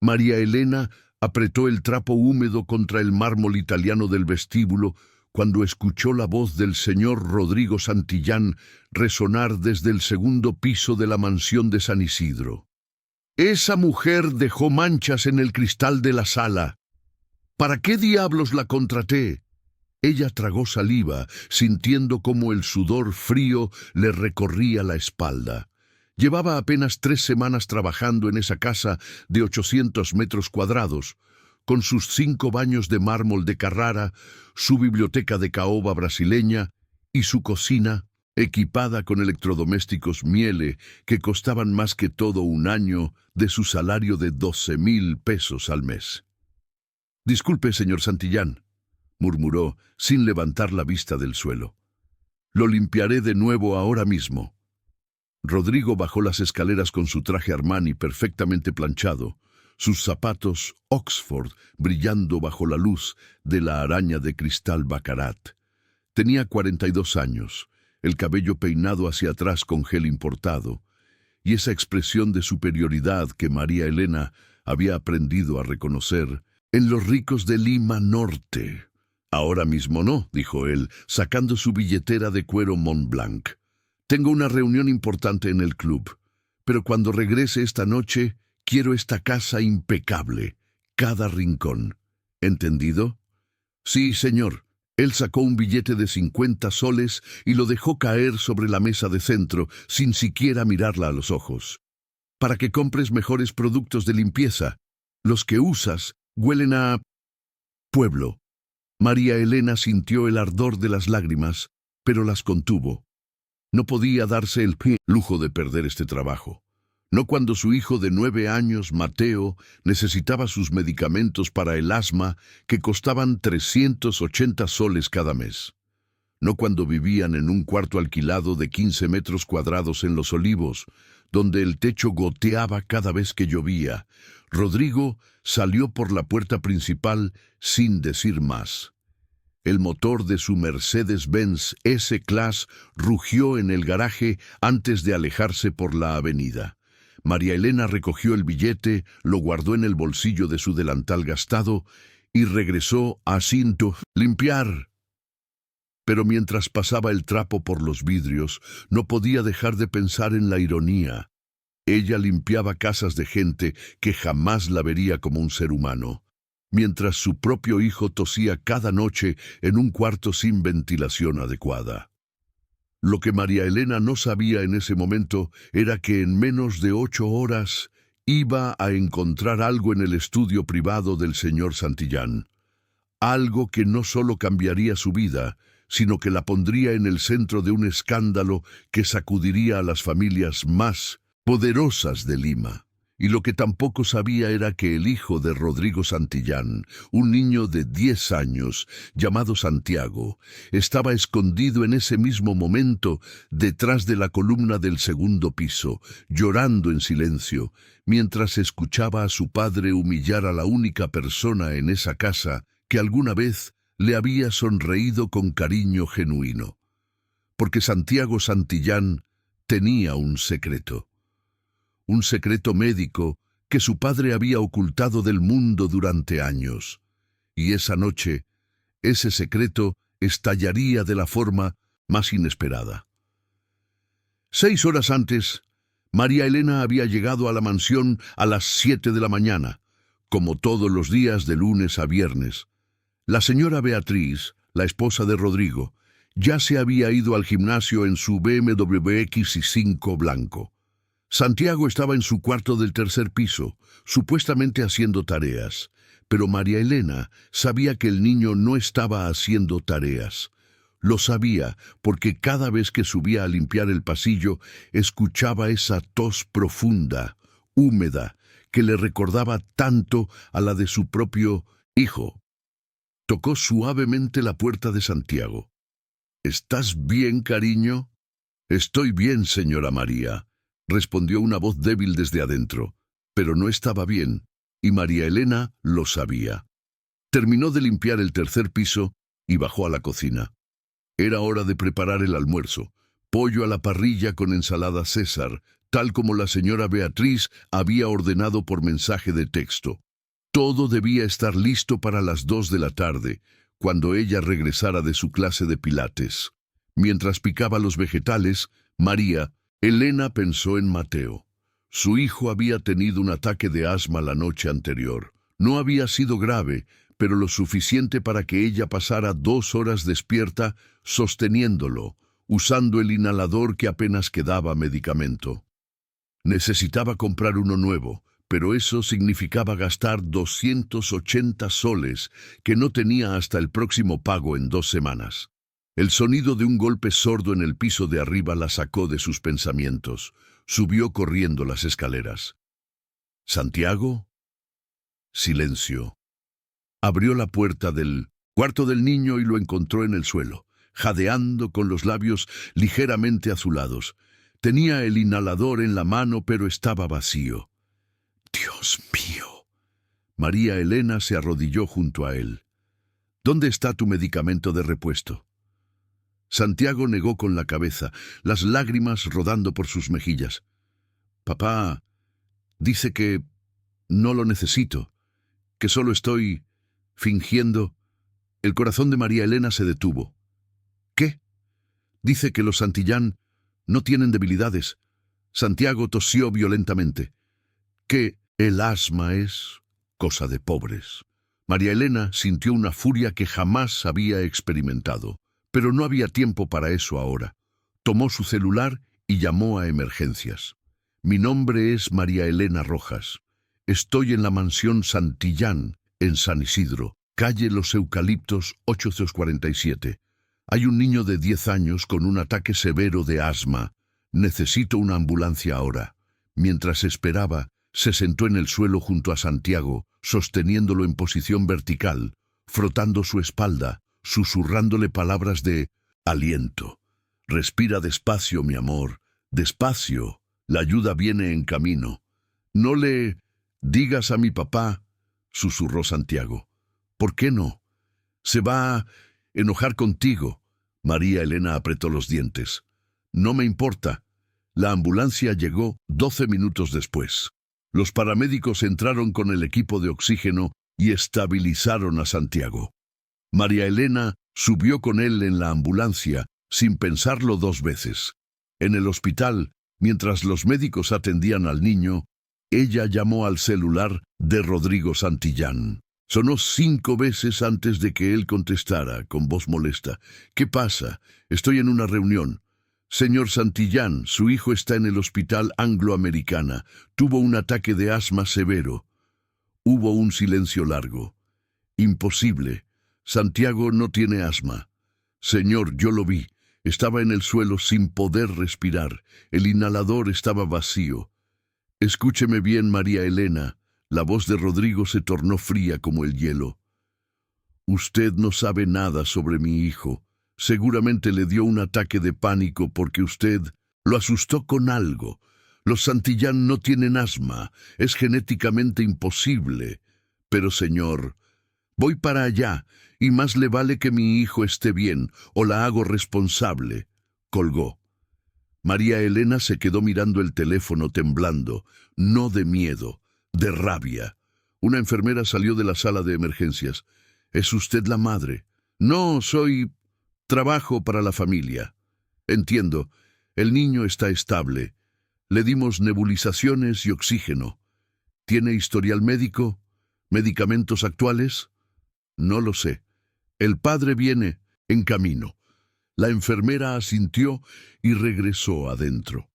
María Elena apretó el trapo húmedo contra el mármol italiano del vestíbulo cuando escuchó la voz del señor Rodrigo Santillán resonar desde el segundo piso de la mansión de San Isidro. Esa mujer dejó manchas en el cristal de la sala. ¿Para qué diablos la contraté? Ella tragó saliva, sintiendo cómo el sudor frío le recorría la espalda. Llevaba apenas 3 semanas trabajando en esa casa de 800 metros cuadrados, con sus 5 baños de mármol de Carrara, su biblioteca de caoba brasileña y su cocina, equipada con electrodomésticos Miele, que costaban más que todo un año de su salario de 12,000 pesos al mes. «Disculpe, señor Santillán», murmuró, sin levantar la vista del suelo. «Lo limpiaré de nuevo ahora mismo». Rodrigo bajó las escaleras con su traje Armani perfectamente planchado, sus zapatos Oxford brillando bajo la luz de la araña de cristal Baccarat. Tenía 42 años, el cabello peinado hacia atrás con gel importado, y esa expresión de superioridad que María Elena había aprendido a reconocer en los ricos de Lima Norte. «Ahora mismo no», dijo él, sacando su billetera de cuero Montblanc. «Tengo una reunión importante en el club, pero cuando regrese esta noche quiero esta casa impecable, cada rincón. ¿Entendido?» «Sí, señor». Él sacó un billete de 50 soles y lo dejó caer sobre la mesa de centro, sin siquiera mirarla a los ojos. «Para que compres mejores productos de limpieza. Los que usas huelen a pueblo». María Elena sintió el ardor de las lágrimas, pero las contuvo. No podía darse el lujo de perder este trabajo. No cuando su hijo de 9 años, Mateo, necesitaba sus medicamentos para el asma que costaban 380 soles cada mes. No cuando vivían en un cuarto alquilado de 15 metros cuadrados en Los Olivos, donde el techo goteaba cada vez que llovía. Rodrigo salió por la puerta principal sin decir más. El motor de su Mercedes-Benz S-Class rugió en el garaje antes de alejarse por la avenida. María Elena recogió el billete, lo guardó en el bolsillo de su delantal gastado y regresó a cinto limpiar. Pero mientras pasaba el trapo por los vidrios, no podía dejar de pensar en la ironía. Ella limpiaba casas de gente que jamás la vería como un ser humano, mientras su propio hijo tosía cada noche en un cuarto sin ventilación adecuada. Lo que María Elena no sabía en ese momento era que en menos de 8 horas iba a encontrar algo en el estudio privado del señor Santillán. Algo que no solo cambiaría su vida, sino que la pondría en el centro de un escándalo que sacudiría a las familias más poderosas de Lima. Y lo que tampoco sabía era que el hijo de Rodrigo Santillán, un niño de 10 años, llamado Santiago, estaba escondido en ese mismo momento detrás de la columna del segundo piso, llorando en silencio, mientras escuchaba a su padre humillar a la única persona en esa casa que alguna vez le había sonreído con cariño genuino. Porque Santiago Santillán tenía un secreto médico que su padre había ocultado del mundo durante años. Y esa noche, ese secreto estallaría de la forma más inesperada. 6 horas antes, María Elena había llegado a la mansión a las 7 de la mañana, como todos los días de lunes a viernes. La señora Beatriz, la esposa de Rodrigo, ya se había ido al gimnasio en su BMW X5 blanco. Santiago estaba en su cuarto del 3er piso, supuestamente haciendo tareas, pero María Elena sabía que el niño no estaba haciendo tareas. Lo sabía porque cada vez que subía a limpiar el pasillo, escuchaba esa tos profunda, húmeda, que le recordaba tanto a la de su propio hijo. Tocó suavemente la puerta de Santiago. «¿Estás bien, cariño?» «Estoy bien, señora María», respondió una voz débil desde adentro, pero no estaba bien, y María Elena lo sabía. Terminó de limpiar el 3er piso y bajó a la cocina. Era hora de preparar el almuerzo: pollo a la parrilla con ensalada César, tal como la señora Beatriz había ordenado por mensaje de texto. Todo debía estar listo para las 2 de la tarde, cuando ella regresara de su clase de pilates. Mientras picaba los vegetales, María Elena pensó en Mateo. Su hijo había tenido un ataque de asma la noche anterior. No había sido grave, pero lo suficiente para que ella pasara 2 horas despierta sosteniéndolo, usando el inhalador que apenas quedaba medicamento. Necesitaba comprar uno nuevo, pero eso significaba gastar 280 soles, que no tenía hasta el próximo pago en 2 semanas. El sonido de un golpe sordo en el piso de arriba la sacó de sus pensamientos. Subió corriendo las escaleras. ¿Santiago? Silencio. Abrió la puerta del cuarto del niño y lo encontró en el suelo, jadeando con los labios ligeramente azulados. Tenía el inhalador en la mano, pero estaba vacío. ¡Dios mío! María Elena se arrodilló junto a él. ¿Dónde está tu medicamento de repuesto? Santiago negó con la cabeza, las lágrimas rodando por sus mejillas. Papá dice que no lo necesito, que solo estoy fingiendo. El corazón de María Elena se detuvo. ¿Qué? Dice que los Santillán no tienen debilidades. Santiago tosió violentamente. Que el asma es cosa de pobres. María Elena sintió una furia que jamás había experimentado. Pero no había tiempo para eso ahora. Tomó su celular y llamó a emergencias. Mi nombre es María Elena Rojas. Estoy en la mansión Santillán, en San Isidro, calle Los Eucaliptos 847. Hay un niño de 10 años con un ataque severo de asma. Necesito una ambulancia ahora. Mientras esperaba, se sentó en el suelo junto a Santiago, sosteniéndolo en posición vertical, frotando su espalda, susurrándole palabras de aliento. Respira despacio, mi amor, despacio. La ayuda viene en camino. No le digas a mi papá, susurró Santiago. ¿Por qué no? Se va a enojar contigo. María Elena apretó los dientes. No me importa. La ambulancia llegó 12 minutos después. Los paramédicos entraron con el equipo de oxígeno y estabilizaron a Santiago. María Elena subió con él en la ambulancia, sin pensarlo 2 veces. En el hospital, mientras los médicos atendían al niño, ella llamó al celular de Rodrigo Santillán. Sonó 5 veces antes de que él contestara, con voz molesta. ¿Qué pasa? Estoy en una reunión. Señor Santillán, su hijo está en el hospital Angloamericana. Tuvo un ataque de asma severo. Hubo un silencio largo. Imposible. Santiago no tiene asma. Señor, yo lo vi. Estaba en el suelo sin poder respirar. El inhalador estaba vacío. Escúcheme bien, María Elena. La voz de Rodrigo se tornó fría como el hielo. Usted no sabe nada sobre mi hijo. Seguramente le dio un ataque de pánico porque usted lo asustó con algo. Los Santillán no tienen asma. Es genéticamente imposible. Pero, señor, voy para allá, y más le vale que mi hijo esté bien, o la hago responsable. Colgó. María Elena se quedó mirando el teléfono temblando, no de miedo, de rabia. Una enfermera salió de la sala de emergencias. ¿Es usted la madre? No, trabajo para la familia. Entiendo. El niño está estable. Le dimos nebulizaciones y oxígeno. ¿Tiene historial médico? ¿Medicamentos actuales? No lo sé. El padre viene en camino. La enfermera asintió y regresó adentro.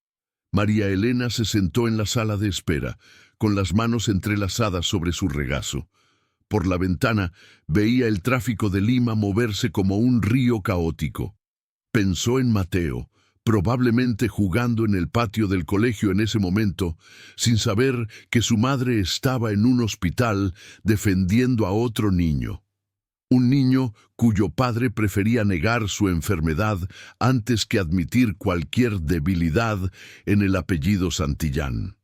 María Elena se sentó en la sala de espera, con las manos entrelazadas sobre su regazo. Por la ventana veía el tráfico de Lima moverse como un río caótico. Pensó en Mateo, probablemente jugando en el patio del colegio en ese momento, sin saber que su madre estaba en un hospital defendiendo a otro niño. Un niño cuyo padre prefería negar su enfermedad antes que admitir cualquier debilidad en el apellido Santillán.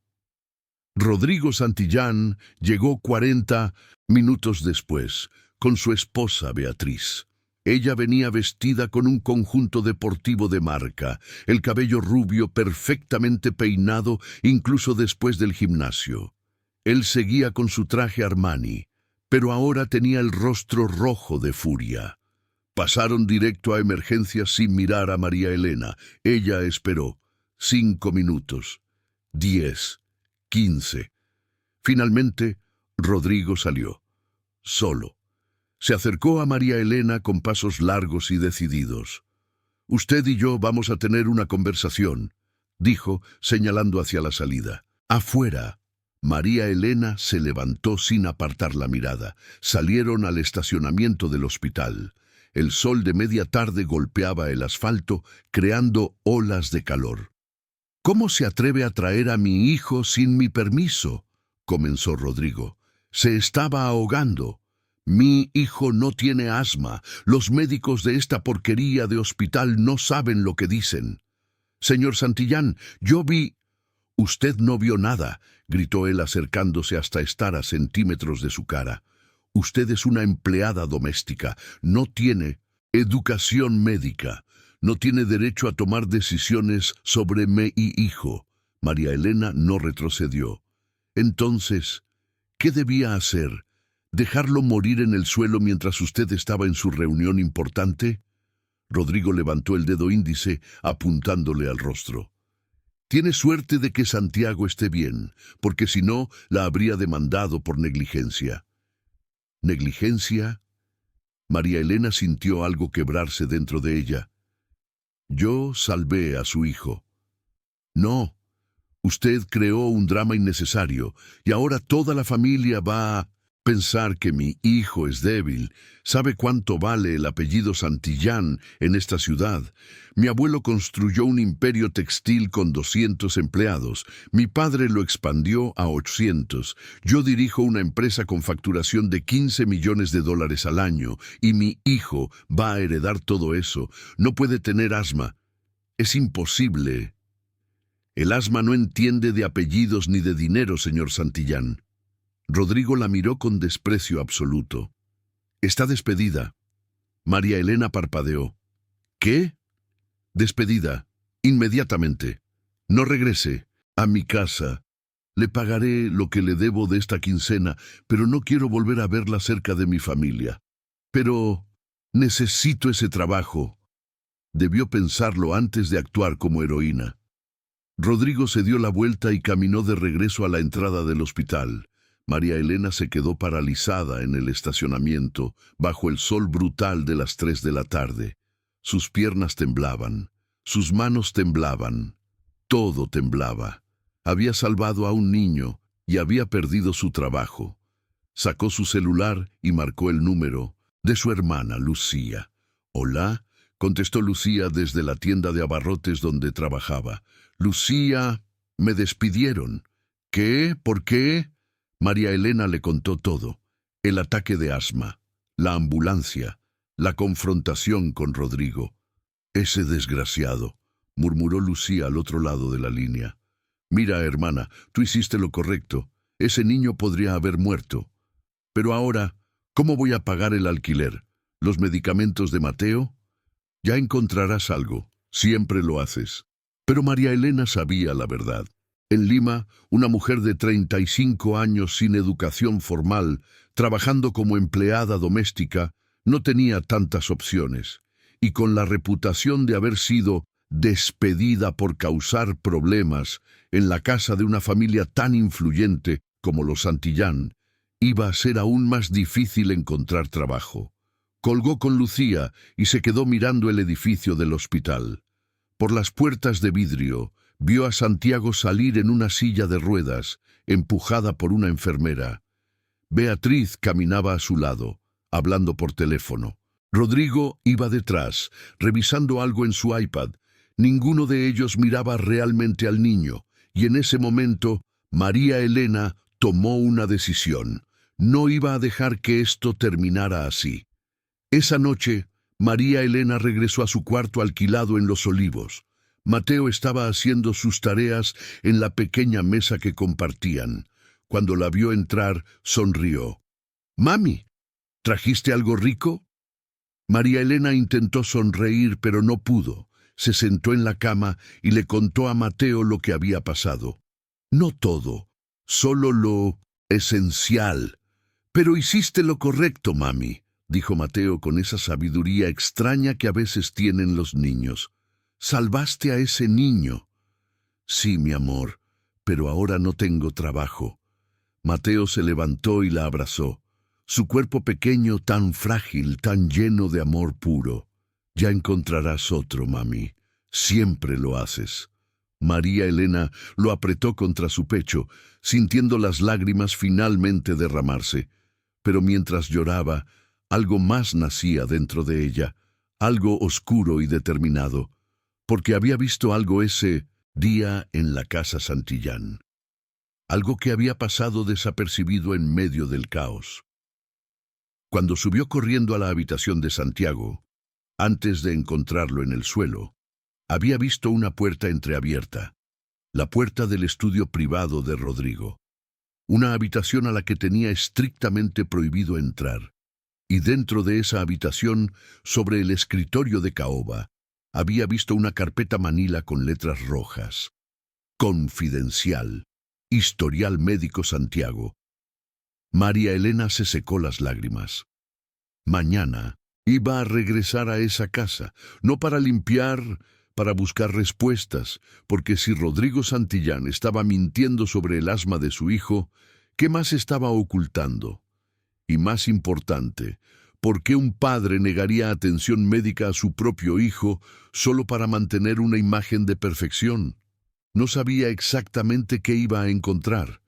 Rodrigo Santillán llegó 40 minutos después, con su esposa Beatriz. Ella venía vestida con un conjunto deportivo de marca, el cabello rubio perfectamente peinado incluso después del gimnasio. Él seguía con su traje Armani, pero ahora tenía el rostro rojo de furia. Pasaron directo a emergencias sin mirar a María Elena. Ella esperó 5 minutos, 10, 15. Finalmente, Rodrigo salió, solo. Se acercó a María Elena con pasos largos y decididos. «Usted y yo vamos a tener una conversación», dijo, señalando hacia la salida. Afuera, María Elena se levantó sin apartar la mirada. Salieron al estacionamiento del hospital. El sol de media tarde golpeaba el asfalto, creando olas de calor. «¿Cómo se atreve a traer a mi hijo sin mi permiso?», comenzó Rodrigo. «Se estaba ahogando. Mi hijo no tiene asma. Los médicos de esta porquería de hospital no saben lo que dicen. Señor Santillán, yo vi...» «Usted no vio nada», gritó él acercándose hasta estar a centímetros de su cara. «Usted es una empleada doméstica. No tiene educación médica. No tiene derecho a tomar decisiones sobre mi hijo». María Elena no retrocedió. «Entonces, ¿qué debía hacer? ¿Dejarlo morir en el suelo mientras usted estaba en su reunión importante?» Rodrigo levantó el dedo índice, apuntándole al rostro. «Tiene suerte de que Santiago esté bien, porque si no, la habría demandado por negligencia». ¿Negligencia? María Elena sintió algo quebrarse dentro de ella. «Yo salvé a su hijo». «No. Usted creó un drama innecesario, y ahora toda la familia va a pensar que mi hijo es débil. ¿Sabe cuánto vale el apellido Santillán en esta ciudad? Mi abuelo construyó un imperio textil con 200 empleados. Mi padre lo expandió a 800. Yo dirijo una empresa con facturación de $15 millones al año, y mi hijo va a heredar todo eso. No puede tener asma. Es imposible». «El asma no entiende de apellidos ni de dinero, señor Santillán». Rodrigo la miró con desprecio absoluto. «Está despedida». María Elena parpadeó. «¿Qué?» «Despedida. Inmediatamente. No regrese a mi casa. Le pagaré lo que le debo de esta quincena, pero no quiero volver a verla cerca de mi familia. Pero necesito ese trabajo». Debió pensarlo antes de actuar como heroína. Rodrigo se dio la vuelta y caminó de regreso a la entrada del hospital. María Elena se quedó paralizada en el estacionamiento, bajo el sol brutal de las 3 de la tarde. Sus piernas temblaban, sus manos temblaban, todo temblaba. Había salvado a un niño y había perdido su trabajo. Sacó su celular y marcó el número de su hermana, Lucía. «Hola», contestó Lucía desde la tienda de abarrotes donde trabajaba. «Lucía, me despidieron». «¿Qué? ¿Por qué?» María Elena le contó todo: el ataque de asma, la ambulancia, la confrontación con Rodrigo. «Ese desgraciado», murmuró Lucía al otro lado de la línea. «Mira, hermana, tú hiciste lo correcto. Ese niño podría haber muerto. Pero ahora, ¿cómo voy a pagar el alquiler? ¿Los medicamentos de Mateo? Ya encontrarás algo. Siempre lo haces». Pero María Elena sabía la verdad. En Lima, una mujer de 35 años sin educación formal, trabajando como empleada doméstica, no tenía tantas opciones, y con la reputación de haber sido despedida por causar problemas en la casa de una familia tan influyente como los Santillán, iba a ser aún más difícil encontrar trabajo. Colgó con Lucía y se quedó mirando el edificio del hospital. Por las puertas de vidrio, vio a Santiago salir en una silla de ruedas, empujada por una enfermera. Beatriz caminaba a su lado, hablando por teléfono. Rodrigo iba detrás, revisando algo en su iPad. Ninguno de ellos miraba realmente al niño, y en ese momento, María Elena tomó una decisión. No iba a dejar que esto terminara así. Esa noche, María Elena regresó a su cuarto alquilado en Los Olivos. Mateo estaba haciendo sus tareas en la pequeña mesa que compartían. Cuando la vio entrar, sonrió. «Mami, ¿trajiste algo rico?». María Elena intentó sonreír, pero no pudo. Se sentó en la cama y le contó a Mateo lo que había pasado. No todo, solo lo esencial. Pero hiciste lo correcto, mami, dijo Mateo con esa sabiduría extraña que a veces tienen los niños. Salvaste a ese niño. Sí, mi amor, pero ahora no tengo trabajo. Mateo se levantó y la abrazó. Su cuerpo pequeño, tan frágil, tan lleno de amor puro. Ya encontrarás otro, mami. Siempre lo haces. María Elena lo apretó contra su pecho, sintiendo las lágrimas finalmente derramarse. Pero mientras lloraba, algo más nacía dentro de ella, algo oscuro y determinado, porque había visto algo ese día en la casa Santillán. Algo que había pasado desapercibido en medio del caos. Cuando subió corriendo a la habitación de Santiago, antes de encontrarlo en el suelo, había visto una puerta entreabierta, la puerta del estudio privado de Rodrigo, una habitación a la que tenía estrictamente prohibido entrar, y dentro de esa habitación, sobre el escritorio de caoba, había visto una carpeta manila con letras rojas. Confidencial. Historial médico Santiago. María Elena se secó las lágrimas. Mañana iba a regresar a esa casa, no para limpiar, para buscar respuestas, porque si Rodrigo Santillán estaba mintiendo sobre el asma de su hijo, ¿qué más estaba ocultando? Y más importante, ¿por qué un padre negaría atención médica a su propio hijo solo para mantener una imagen de perfección? No sabía exactamente qué iba a encontrar,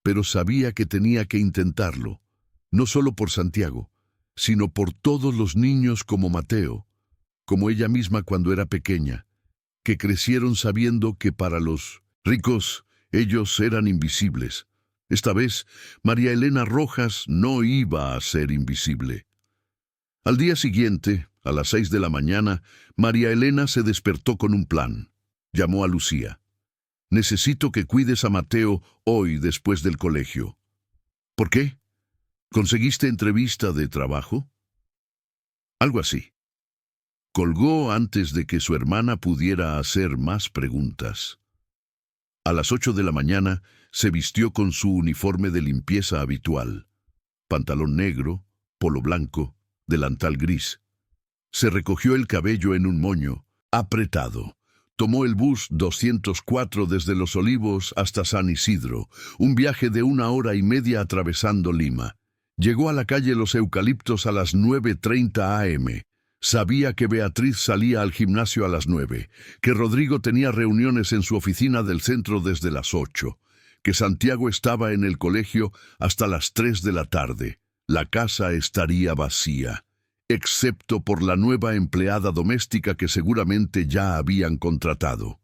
pero sabía que tenía que intentarlo, no solo por Santiago, sino por todos los niños como Mateo, como ella misma cuando era pequeña, que crecieron sabiendo que para los ricos ellos eran invisibles. Esta vez, María Elena Rojas no iba a ser invisible. Al día siguiente, a las 6 de la mañana, María Elena se despertó con un plan. Llamó a Lucía. Necesito que cuides a Mateo hoy después del colegio. ¿Por qué? ¿Conseguiste entrevista de trabajo? Algo así. Colgó antes de que su hermana pudiera hacer más preguntas. A las 8 de la mañana se vistió con su uniforme de limpieza habitual. Pantalón negro, polo blanco, delantal gris. Se recogió el cabello en un moño, apretado. Tomó el bus 204 desde Los Olivos hasta San Isidro, un viaje de 1 hora y media atravesando Lima. Llegó a la calle Los Eucaliptos a las 9:30 am. Sabía que Beatriz salía al gimnasio a las 9, que Rodrigo tenía reuniones en su oficina del centro desde las 8, que Santiago estaba en el colegio hasta las 3 de la tarde. La casa estaría vacía, excepto por la nueva empleada doméstica que seguramente ya habían contratado.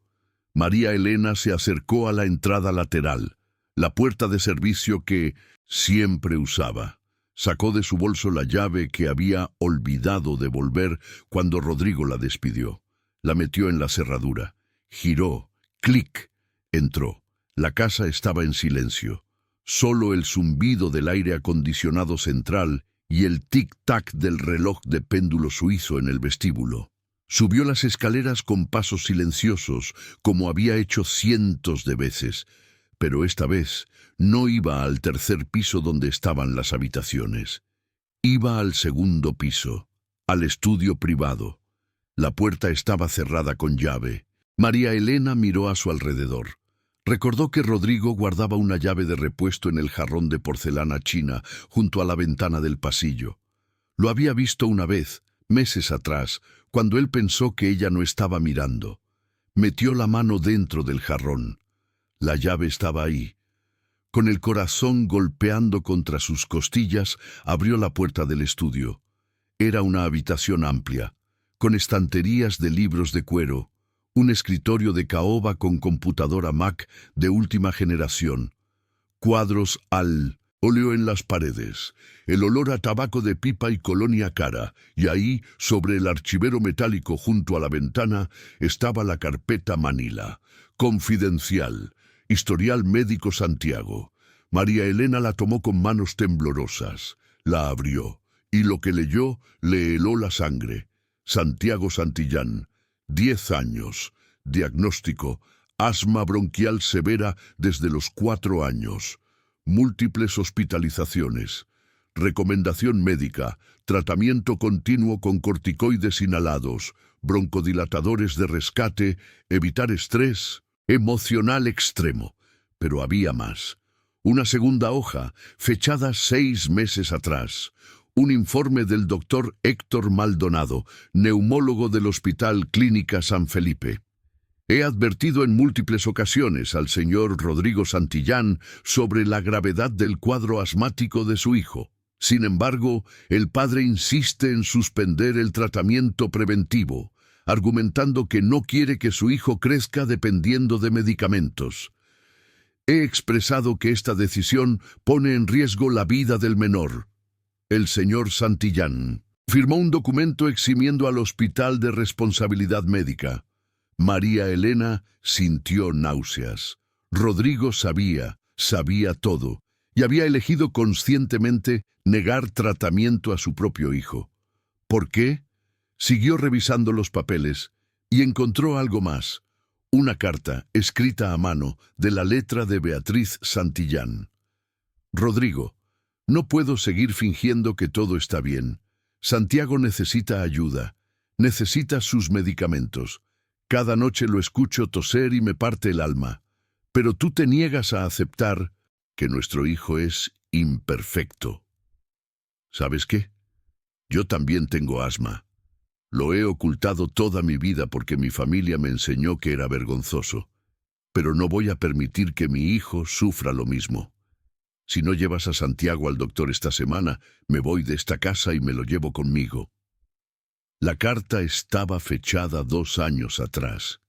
María Elena se acercó a la entrada lateral, la puerta de servicio que siempre usaba. Sacó de su bolso la llave que había olvidado devolver cuando Rodrigo la despidió. La metió en la cerradura. Giró. ¡Clic! Entró. La casa estaba en silencio. Solo el zumbido del aire acondicionado central y el tic-tac del reloj de péndulo suizo en el vestíbulo. Subió las escaleras con pasos silenciosos, como había hecho cientos de veces, pero esta vez no iba al tercer piso donde estaban las habitaciones. Iba al segundo piso, al estudio privado. La puerta estaba cerrada con llave. María Elena miró a su alrededor. Recordó que Rodrigo guardaba una llave de repuesto en el jarrón de porcelana china junto a la ventana del pasillo. Lo había visto una vez, meses atrás, cuando él pensó que ella no estaba mirando. Metió la mano dentro del jarrón. La llave estaba ahí. Con el corazón golpeando contra sus costillas, abrió la puerta del estudio. Era una habitación amplia, con estanterías de libros de cuero, un escritorio de caoba con computadora Mac de última generación, cuadros al óleo en las paredes, el olor a tabaco de pipa y colonia cara, y ahí, sobre el archivero metálico junto a la ventana, estaba la carpeta manila, confidencial, historial médico Santiago. María Elena la tomó con manos temblorosas, la abrió, y lo que leyó le heló la sangre. Santiago Santillán, 10 años. Diagnóstico: asma bronquial severa desde los 4 años. Múltiples hospitalizaciones. Recomendación médica: tratamiento continuo con corticoides inhalados, broncodilatadores de rescate, evitar estrés emocional extremo. Pero había más. Una segunda hoja, fechada 6 meses atrás. Un informe del doctor Héctor Maldonado, neumólogo del Hospital Clínica San Felipe. He advertido en múltiples ocasiones al señor Rodrigo Santillán sobre la gravedad del cuadro asmático de su hijo. Sin embargo, el padre insiste en suspender el tratamiento preventivo, argumentando que no quiere que su hijo crezca dependiendo de medicamentos. He expresado que esta decisión pone en riesgo la vida del menor. El señor Santillán firmó un documento eximiendo al hospital de responsabilidad médica. María Elena sintió náuseas. Rodrigo sabía todo, y había elegido conscientemente negar tratamiento a su propio hijo. ¿Por qué? Siguió revisando los papeles y encontró algo más. Una carta, escrita a mano, de la letra de Beatriz Santillán. Rodrigo, no puedo seguir fingiendo que todo está bien. Santiago necesita ayuda. Necesita sus medicamentos. Cada noche lo escucho toser y me parte el alma. Pero tú te niegas a aceptar que nuestro hijo es imperfecto. ¿Sabes qué? Yo también tengo asma. Lo he ocultado toda mi vida porque mi familia me enseñó que era vergonzoso. Pero no voy a permitir que mi hijo sufra lo mismo. Si no llevas a Santiago al doctor esta semana, me voy de esta casa y me lo llevo conmigo. La carta estaba fechada 2 años atrás.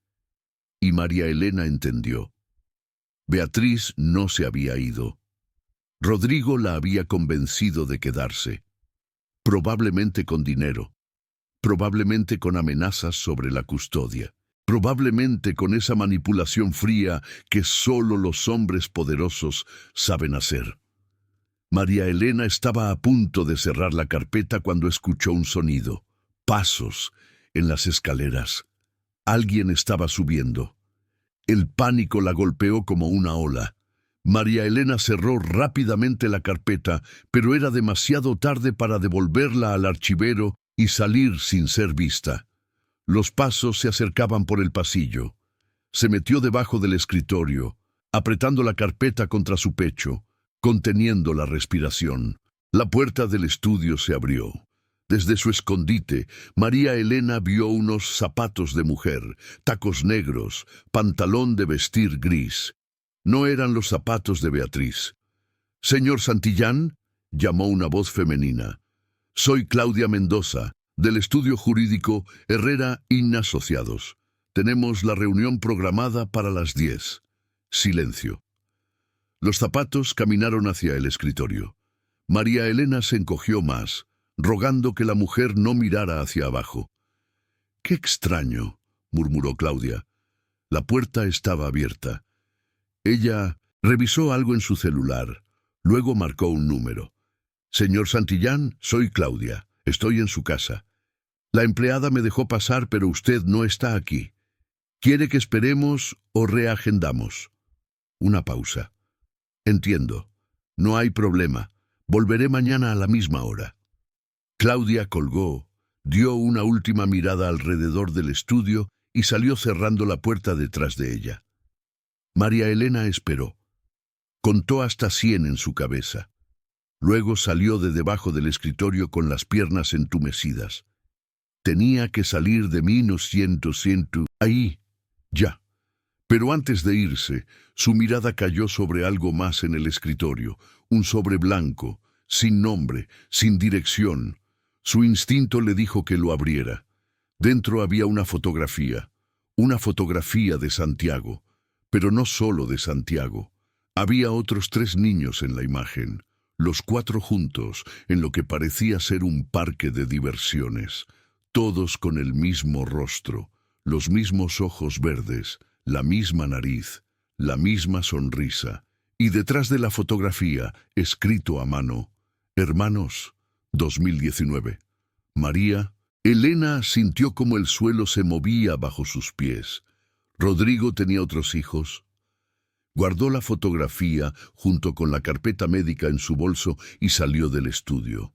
Y María Elena entendió. Beatriz no se había ido. Rodrigo la había convencido de quedarse. Probablemente con dinero. Probablemente con amenazas sobre la custodia. Probablemente con esa manipulación fría que solo los hombres poderosos saben hacer. María Elena estaba a punto de cerrar la carpeta cuando escuchó un sonido. Pasos en las escaleras. Alguien estaba subiendo. El pánico la golpeó como una ola. María Elena cerró rápidamente la carpeta, pero era demasiado tarde para devolverla al archivero y salir sin ser vista. Los pasos se acercaban por el pasillo. Se metió debajo del escritorio, apretando la carpeta contra su pecho, conteniendo la respiración. La puerta del estudio se abrió. Desde su escondite, María Elena vio unos zapatos de mujer, tacos negros, pantalón de vestir gris. No eran los zapatos de Beatriz. «Señor Santillán», llamó una voz femenina. «Soy Claudia Mendoza, del estudio jurídico Herrera Inn Asociados. Tenemos la reunión programada para las 10. Silencio. Los zapatos caminaron hacia el escritorio. María Elena se encogió más, rogando que la mujer no mirara hacia abajo. «Qué extraño», murmuró Claudia. La puerta estaba abierta. Ella revisó algo en su celular, luego marcó un número. «Señor Santillán, soy Claudia. Estoy en su casa. La empleada me dejó pasar, pero usted no está aquí. ¿Quiere que esperemos o reagendamos?» Una pausa. «Entiendo. No hay problema. Volveré mañana a la misma hora». Claudia colgó, dio una última mirada alrededor del estudio y salió cerrando la puerta detrás de ella. María Elena esperó. Contó hasta 100 en su cabeza. Luego salió de debajo del escritorio con las piernas entumecidas. Tenía que salir de mí, no siento, ahí, ya. Pero antes de irse, su mirada cayó sobre algo más en el escritorio, un sobre blanco, sin nombre, sin dirección. Su instinto le dijo que lo abriera. Dentro había una fotografía de Santiago, pero no solo de Santiago. Había otros 3 niños en la imagen, los 4 juntos, en lo que parecía ser un parque de diversiones, todos con el mismo rostro, los mismos ojos verdes, la misma nariz, la misma sonrisa, y detrás de la fotografía, escrito a mano: «Hermanos, 2019. María Elena sintió como el suelo se movía bajo sus pies. Rodrigo tenía otros hijos. Guardó la fotografía junto con la carpeta médica en su bolso y salió del estudio.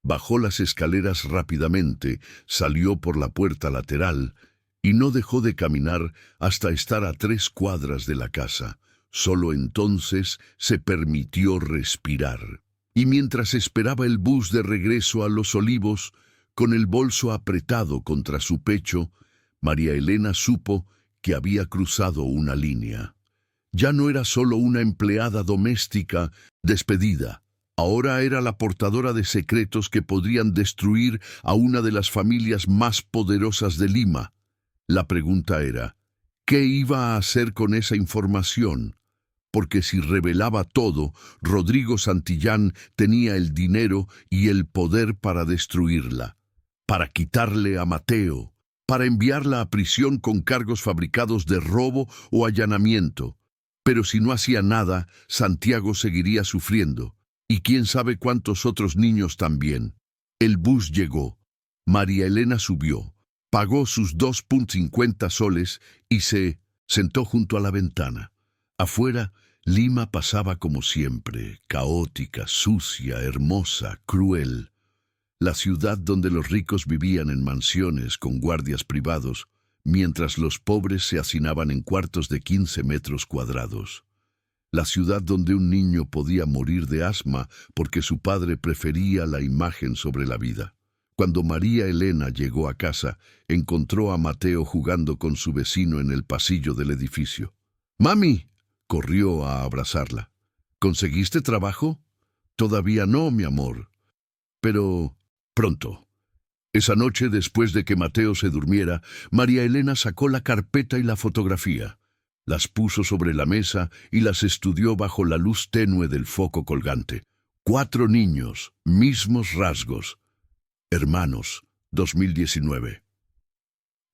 Bajó las escaleras rápidamente, salió por la puerta lateral y no dejó de caminar hasta estar a 3 cuadras de la casa. Solo entonces se permitió respirar. Y mientras esperaba el bus de regreso a Los Olivos, con el bolso apretado contra su pecho, María Elena supo que había cruzado una línea. Ya no era solo una empleada doméstica despedida. Ahora era la portadora de secretos que podrían destruir a una de las familias más poderosas de Lima. La pregunta era, ¿qué iba a hacer con esa información? Porque si revelaba todo, Rodrigo Santillán tenía el dinero y el poder para destruirla, para quitarle a Mateo, para enviarla a prisión con cargos fabricados de robo o allanamiento. Pero si no hacía nada, Santiago seguiría sufriendo, y quién sabe cuántos otros niños también. El bus llegó. María Elena subió, pagó sus 2,50 soles y se sentó junto a la ventana. Afuera, Lima pasaba como siempre, caótica, sucia, hermosa, cruel. La ciudad donde los ricos vivían en mansiones con guardias privados, mientras los pobres se hacinaban en cuartos de 15 metros cuadrados. La ciudad donde un niño podía morir de asma porque su padre prefería la imagen sobre la vida. Cuando María Elena llegó a casa, encontró a Mateo jugando con su vecino en el pasillo del edificio. ¡Mami!, corrió a abrazarla. ¿Conseguiste trabajo? Todavía no, mi amor. Pero pronto. Esa noche, después de que Mateo se durmiera, María Elena sacó la carpeta y la fotografía. Las puso sobre la mesa y las estudió bajo la luz tenue del foco colgante. 4 niños, mismos rasgos. Hermanos, 2019.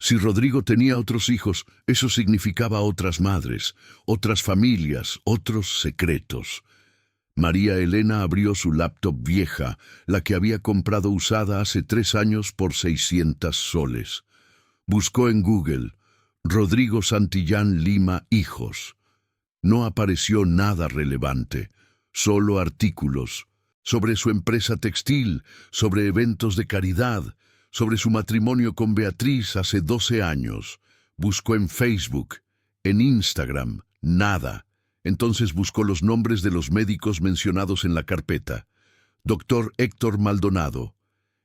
Si Rodrigo tenía otros hijos, eso significaba otras madres, otras familias, otros secretos. María Elena abrió su laptop vieja, la que había comprado usada hace 3 años por 600 soles. Buscó en Google, Rodrigo Santillán Lima hijos. No apareció nada relevante, solo artículos sobre su empresa textil, sobre eventos de caridad, sobre su matrimonio con Beatriz hace 12 años. Buscó en Facebook, en Instagram, nada. Entonces buscó los nombres de los médicos mencionados en la carpeta. Dr. Héctor Maldonado.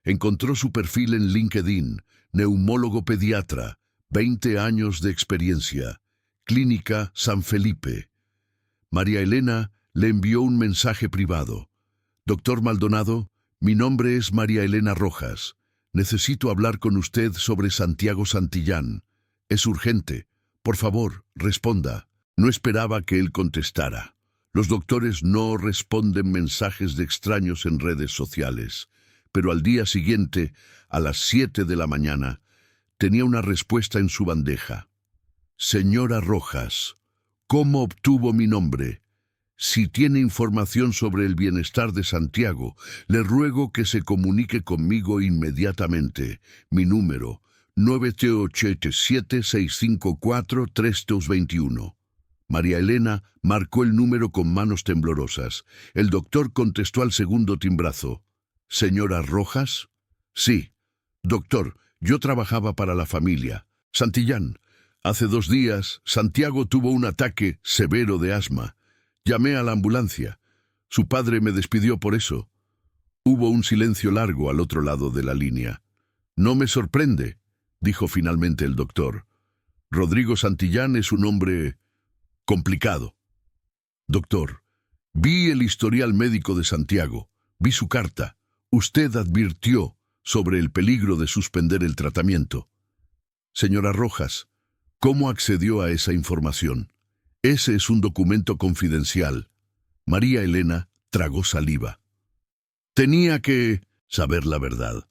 Encontró su perfil en LinkedIn, neumólogo pediatra, 20 años de experiencia, Clínica San Felipe. María Elena le envió un mensaje privado. Doctor Maldonado, mi nombre es María Elena Rojas. Necesito hablar con usted sobre Santiago Santillán. Es urgente. Por favor, responda. No esperaba que él contestara. Los doctores no responden mensajes de extraños en redes sociales. Pero al día siguiente, a las 7 de la mañana, tenía una respuesta en su bandeja. Señora Rojas, ¿cómo obtuvo mi nombre? Si tiene información sobre el bienestar de Santiago, le ruego que se comunique conmigo inmediatamente. Mi número, 987-654-321. María Elena marcó el número con manos temblorosas. El doctor contestó al segundo timbrazo. ¿Señora Rojas? Sí. Doctor, yo trabajaba para la familia. Santillán, hace 2 días, Santiago tuvo un ataque severo de asma. Llamé a la ambulancia. Su padre me despidió por eso. Hubo un silencio largo al otro lado de la línea. No me sorprende, dijo finalmente el doctor. Rodrigo Santillán es un hombre complicado. Doctor, vi el historial médico de Santiago. Vi su carta. Usted advirtió sobre el peligro de suspender el tratamiento. Señora Rojas, ¿cómo accedió a esa información? Ese es un documento confidencial. María Elena tragó saliva. Tenía que saber la verdad.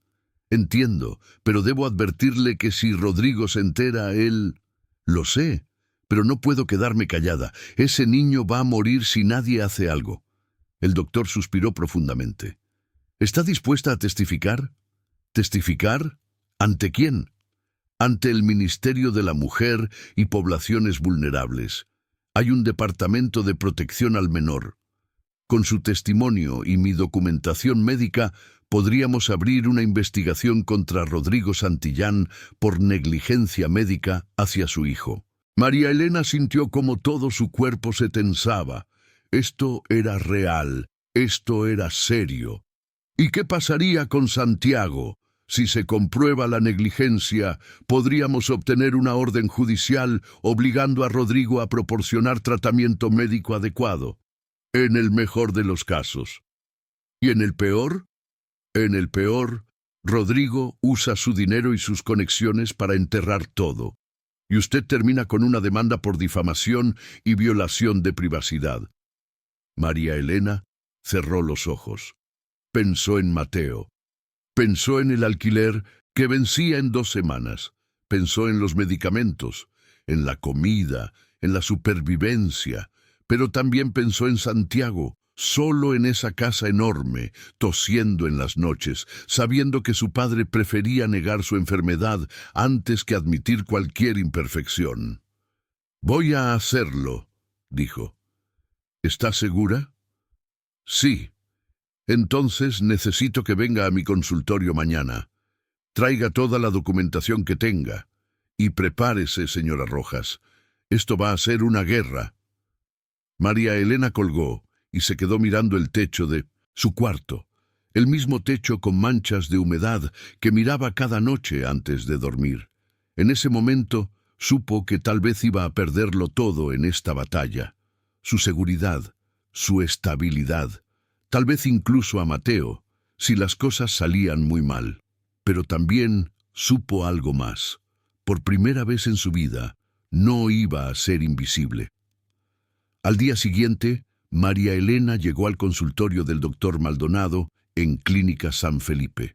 Entiendo, pero debo advertirle que si Rodrigo se entera, él... Lo sé, pero no puedo quedarme callada. Ese niño va a morir si nadie hace algo. El doctor suspiró profundamente. ¿Está dispuesta a testificar? ¿Testificar? ¿Ante quién? Ante el Ministerio de la Mujer y Poblaciones Vulnerables. Hay un departamento de protección al menor. Con su testimonio y mi documentación médica, podríamos abrir una investigación contra Rodrigo Santillán por negligencia médica hacia su hijo. María Elena sintió como todo su cuerpo se tensaba. Esto era real, esto era serio. ¿Y qué pasaría con Santiago? Si se comprueba la negligencia, podríamos obtener una orden judicial obligando a Rodrigo a proporcionar tratamiento médico adecuado. En el mejor de los casos. ¿Y en el peor? En el peor, Rodrigo usa su dinero y sus conexiones para enterrar todo. Y usted termina con una demanda por difamación y violación de privacidad. María Elena cerró los ojos. Pensó en Mateo. Pensó en el alquiler que vencía en 2 semanas. Pensó en los medicamentos, en la comida, en la supervivencia. Pero también pensó en Santiago, solo en esa casa enorme, tosiendo en las noches, sabiendo que su padre prefería negar su enfermedad antes que admitir cualquier imperfección. «Voy a hacerlo», dijo. «¿Está segura?» «Sí. Entonces necesito que venga a mi consultorio mañana. Traiga toda la documentación que tenga. Y prepárese, señora Rojas. Esto va a ser una guerra». María Elena colgó y se quedó mirando el techo de su cuarto, el mismo techo con manchas de humedad que miraba cada noche antes de dormir. En ese momento supo que tal vez iba a perderlo todo en esta batalla. Su seguridad, su estabilidad, tal vez incluso a Mateo, si las cosas salían muy mal. Pero también supo algo más. Por primera vez en su vida, no iba a ser invisible. Al día siguiente, María Elena llegó al consultorio del doctor Maldonado en Clínica San Felipe.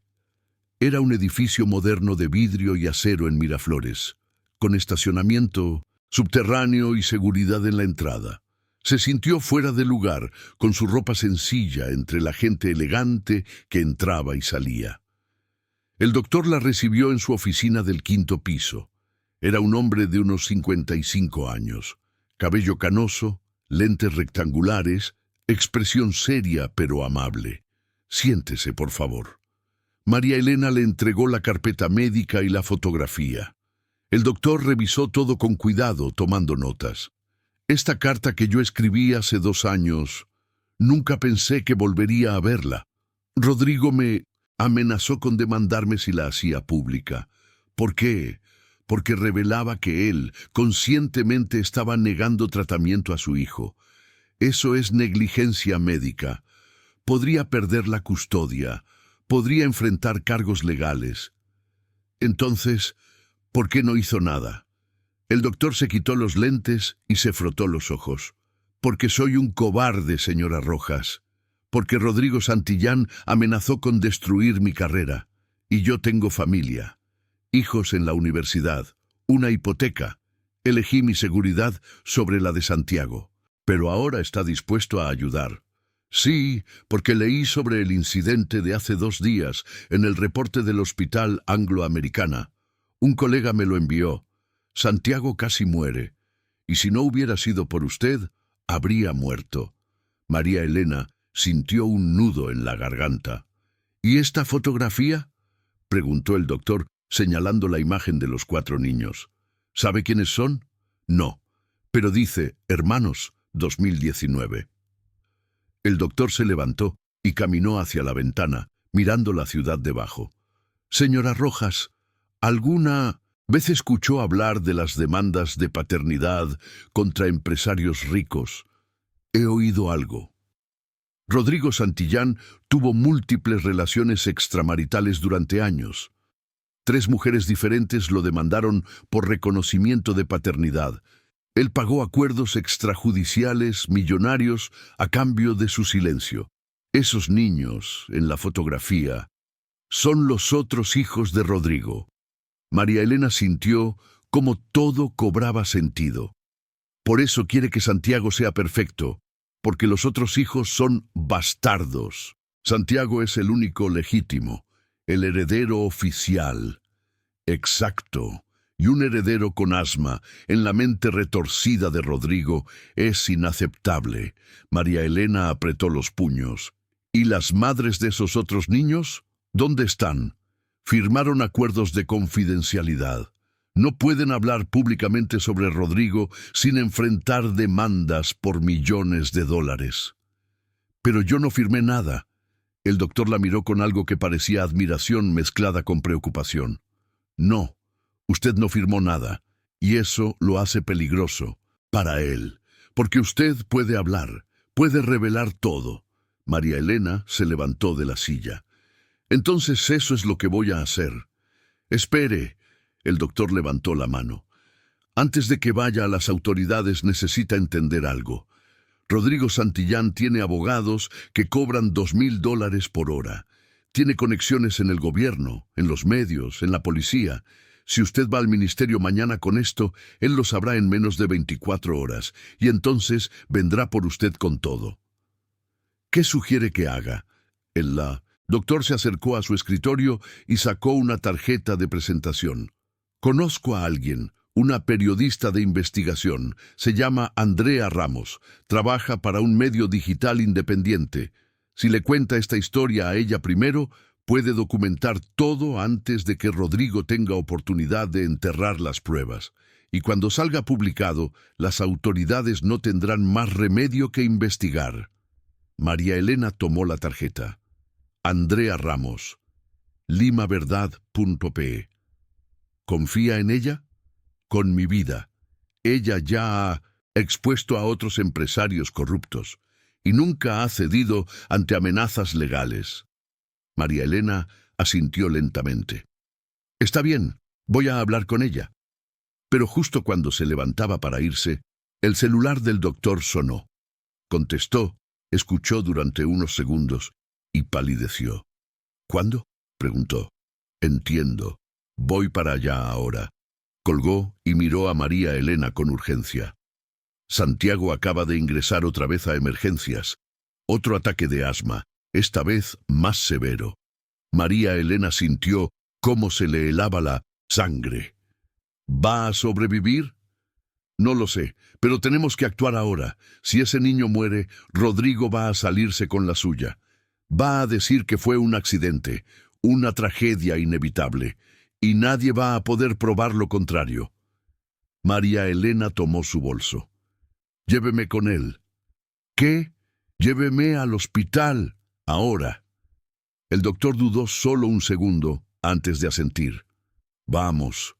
Era un edificio moderno de vidrio y acero en Miraflores, con estacionamiento subterráneo y seguridad en la entrada. Se sintió fuera de lugar, con su ropa sencilla entre la gente elegante que entraba y salía. El doctor la recibió en su oficina del 5º piso. Era un hombre de unos 55 años, cabello canoso, lentes rectangulares, expresión seria pero amable. «Siéntese, por favor». María Elena le entregó la carpeta médica y la fotografía. El doctor revisó todo con cuidado, tomando notas. «Esta carta que yo escribí hace 2 años, nunca pensé que volvería a verla. Rodrigo me amenazó con demandarme si la hacía pública. ¿Por qué? Porque revelaba que él conscientemente estaba negando tratamiento a su hijo. Eso es negligencia médica. Podría perder la custodia, podría enfrentar cargos legales. Entonces, ¿por qué no hizo nada?» El doctor se quitó los lentes y se frotó los ojos. «Porque soy un cobarde, señora Rojas. Porque Rodrigo Santillán amenazó con destruir mi carrera. Y yo tengo familia. Hijos en la universidad, una hipoteca. Elegí mi seguridad sobre la de Santiago. Pero ahora está dispuesto a ayudar. Sí, porque leí sobre el incidente de hace 2 días en el reporte del Hospital Anglo-Americana. Un colega me lo envió. Santiago casi muere. Y si no hubiera sido por usted, habría muerto». María Elena sintió un nudo en la garganta. «¿Y esta fotografía?», preguntó el doctor, señalando la imagen de los 4 niños. «¿Sabe quiénes son?». «No, pero dice Hermanos 2019». El doctor se levantó y caminó hacia la ventana, mirando la ciudad debajo. «Señora Rojas, ¿alguna vez escuchó hablar de las demandas de paternidad contra empresarios ricos?» «He oído algo». Rodrigo Santillán tuvo múltiples relaciones extramaritales durante años. 3 mujeres diferentes lo demandaron por reconocimiento de paternidad. Él pagó acuerdos extrajudiciales millonarios a cambio de su silencio. Esos niños, en la fotografía, son los otros hijos de Rodrigo. María Elena sintió cómo todo cobraba sentido. Por eso quiere que Santiago sea perfecto, porque los otros hijos son bastardos. Santiago es el único legítimo, el heredero oficial, exacto, y un heredero con asma en la mente retorcida de Rodrigo es inaceptable. María Elena apretó los puños. ¿Y las madres de esos otros niños? ¿Dónde están? Firmaron acuerdos de confidencialidad. No pueden hablar públicamente sobre Rodrigo sin enfrentar demandas por millones de dólares. Pero yo no firmé nada. El doctor la miró con algo que parecía admiración mezclada con preocupación. No, usted no firmó nada, y eso lo hace peligroso para él, porque usted puede hablar, puede revelar todo. María Elena se levantó de la silla. Entonces eso es lo que voy a hacer. Espere. El doctor levantó la mano. Antes de que vaya a las autoridades necesita entender algo. Rodrigo Santillán tiene abogados que cobran $2,000 por hora. Tiene conexiones en el gobierno, en los medios, en la policía. Si usted va al ministerio mañana con esto, él lo sabrá en menos de 24 horas, y entonces vendrá por usted con todo. ¿Qué sugiere que haga? El doctor se acercó a su escritorio y sacó una tarjeta de presentación. Conozco a alguien, una periodista de investigación. Se llama Andrea Ramos. Trabaja para un medio digital independiente. Si le cuenta esta historia a ella primero, puede documentar todo antes de que Rodrigo tenga oportunidad de enterrar las pruebas. Y cuando salga publicado, las autoridades no tendrán más remedio que investigar. María Elena tomó la tarjeta. Andrea Ramos, limaverdad.pe. ¿Confía en ella? Con mi vida. Ella ya ha expuesto a otros empresarios corruptos y nunca ha cedido ante amenazas legales. María Elena asintió lentamente. Está bien, voy a hablar con ella. Pero justo cuando se levantaba para irse, el celular del doctor sonó. Contestó, escuchó durante unos segundos y palideció. ¿Cuándo? Preguntó. Entiendo. Voy para allá ahora. Colgó y miró a María Elena con urgencia. Santiago acaba de ingresar otra vez a emergencias. Otro ataque de asma, esta vez más severo. María Elena sintió cómo se le helaba la sangre. ¿Va a sobrevivir? No lo sé, pero tenemos que actuar ahora. Si ese niño muere, Rodrigo va a salirse con la suya. Va a decir que fue un accidente, una tragedia inevitable, y nadie va a poder probar lo contrario. María Elena tomó su bolso. Lléveme con él. ¿Qué? Lléveme al hospital, ahora. El doctor dudó solo un segundo antes de asentir. Vamos.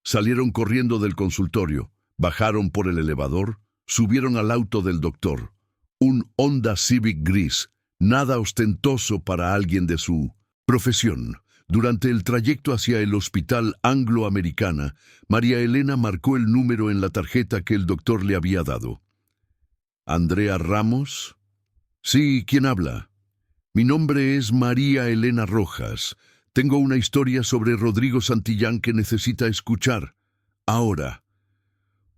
Salieron corriendo del consultorio, bajaron por el elevador, subieron al auto del doctor. Un Honda Civic gris, nada ostentoso para alguien de su profesión. Durante el trayecto hacia el Hospital Anglo-Americana, María Elena marcó el número en la tarjeta que el doctor le había dado. ¿Andrea Ramos? Sí, ¿quién habla? Mi nombre es María Elena Rojas. Tengo una historia sobre Rodrigo Santillán que necesita escuchar. Ahora.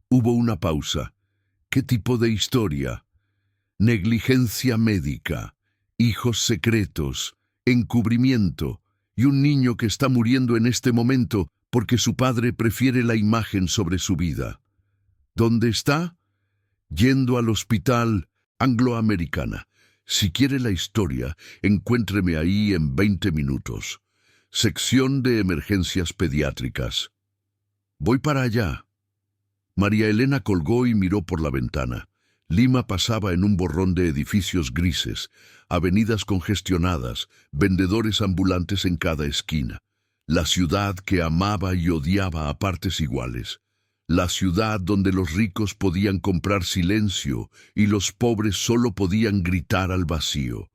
Hubo una pausa. ¿Qué tipo de historia? Negligencia médica, hijos secretos, encubrimiento y un niño que está muriendo en este momento porque su padre prefiere la imagen sobre su vida. ¿Dónde está? Yendo al Hospital Anglo-Americana. Si quiere la historia, encuéntreme ahí en 20 minutos. Sección de emergencias pediátricas. Voy para allá. María Elena colgó y miró por la ventana. Lima pasaba en un borrón de edificios grises, avenidas congestionadas, vendedores ambulantes en cada esquina. La ciudad que amaba y odiaba a partes iguales. La ciudad donde los ricos podían comprar silencio y los pobres solo podían gritar al vacío.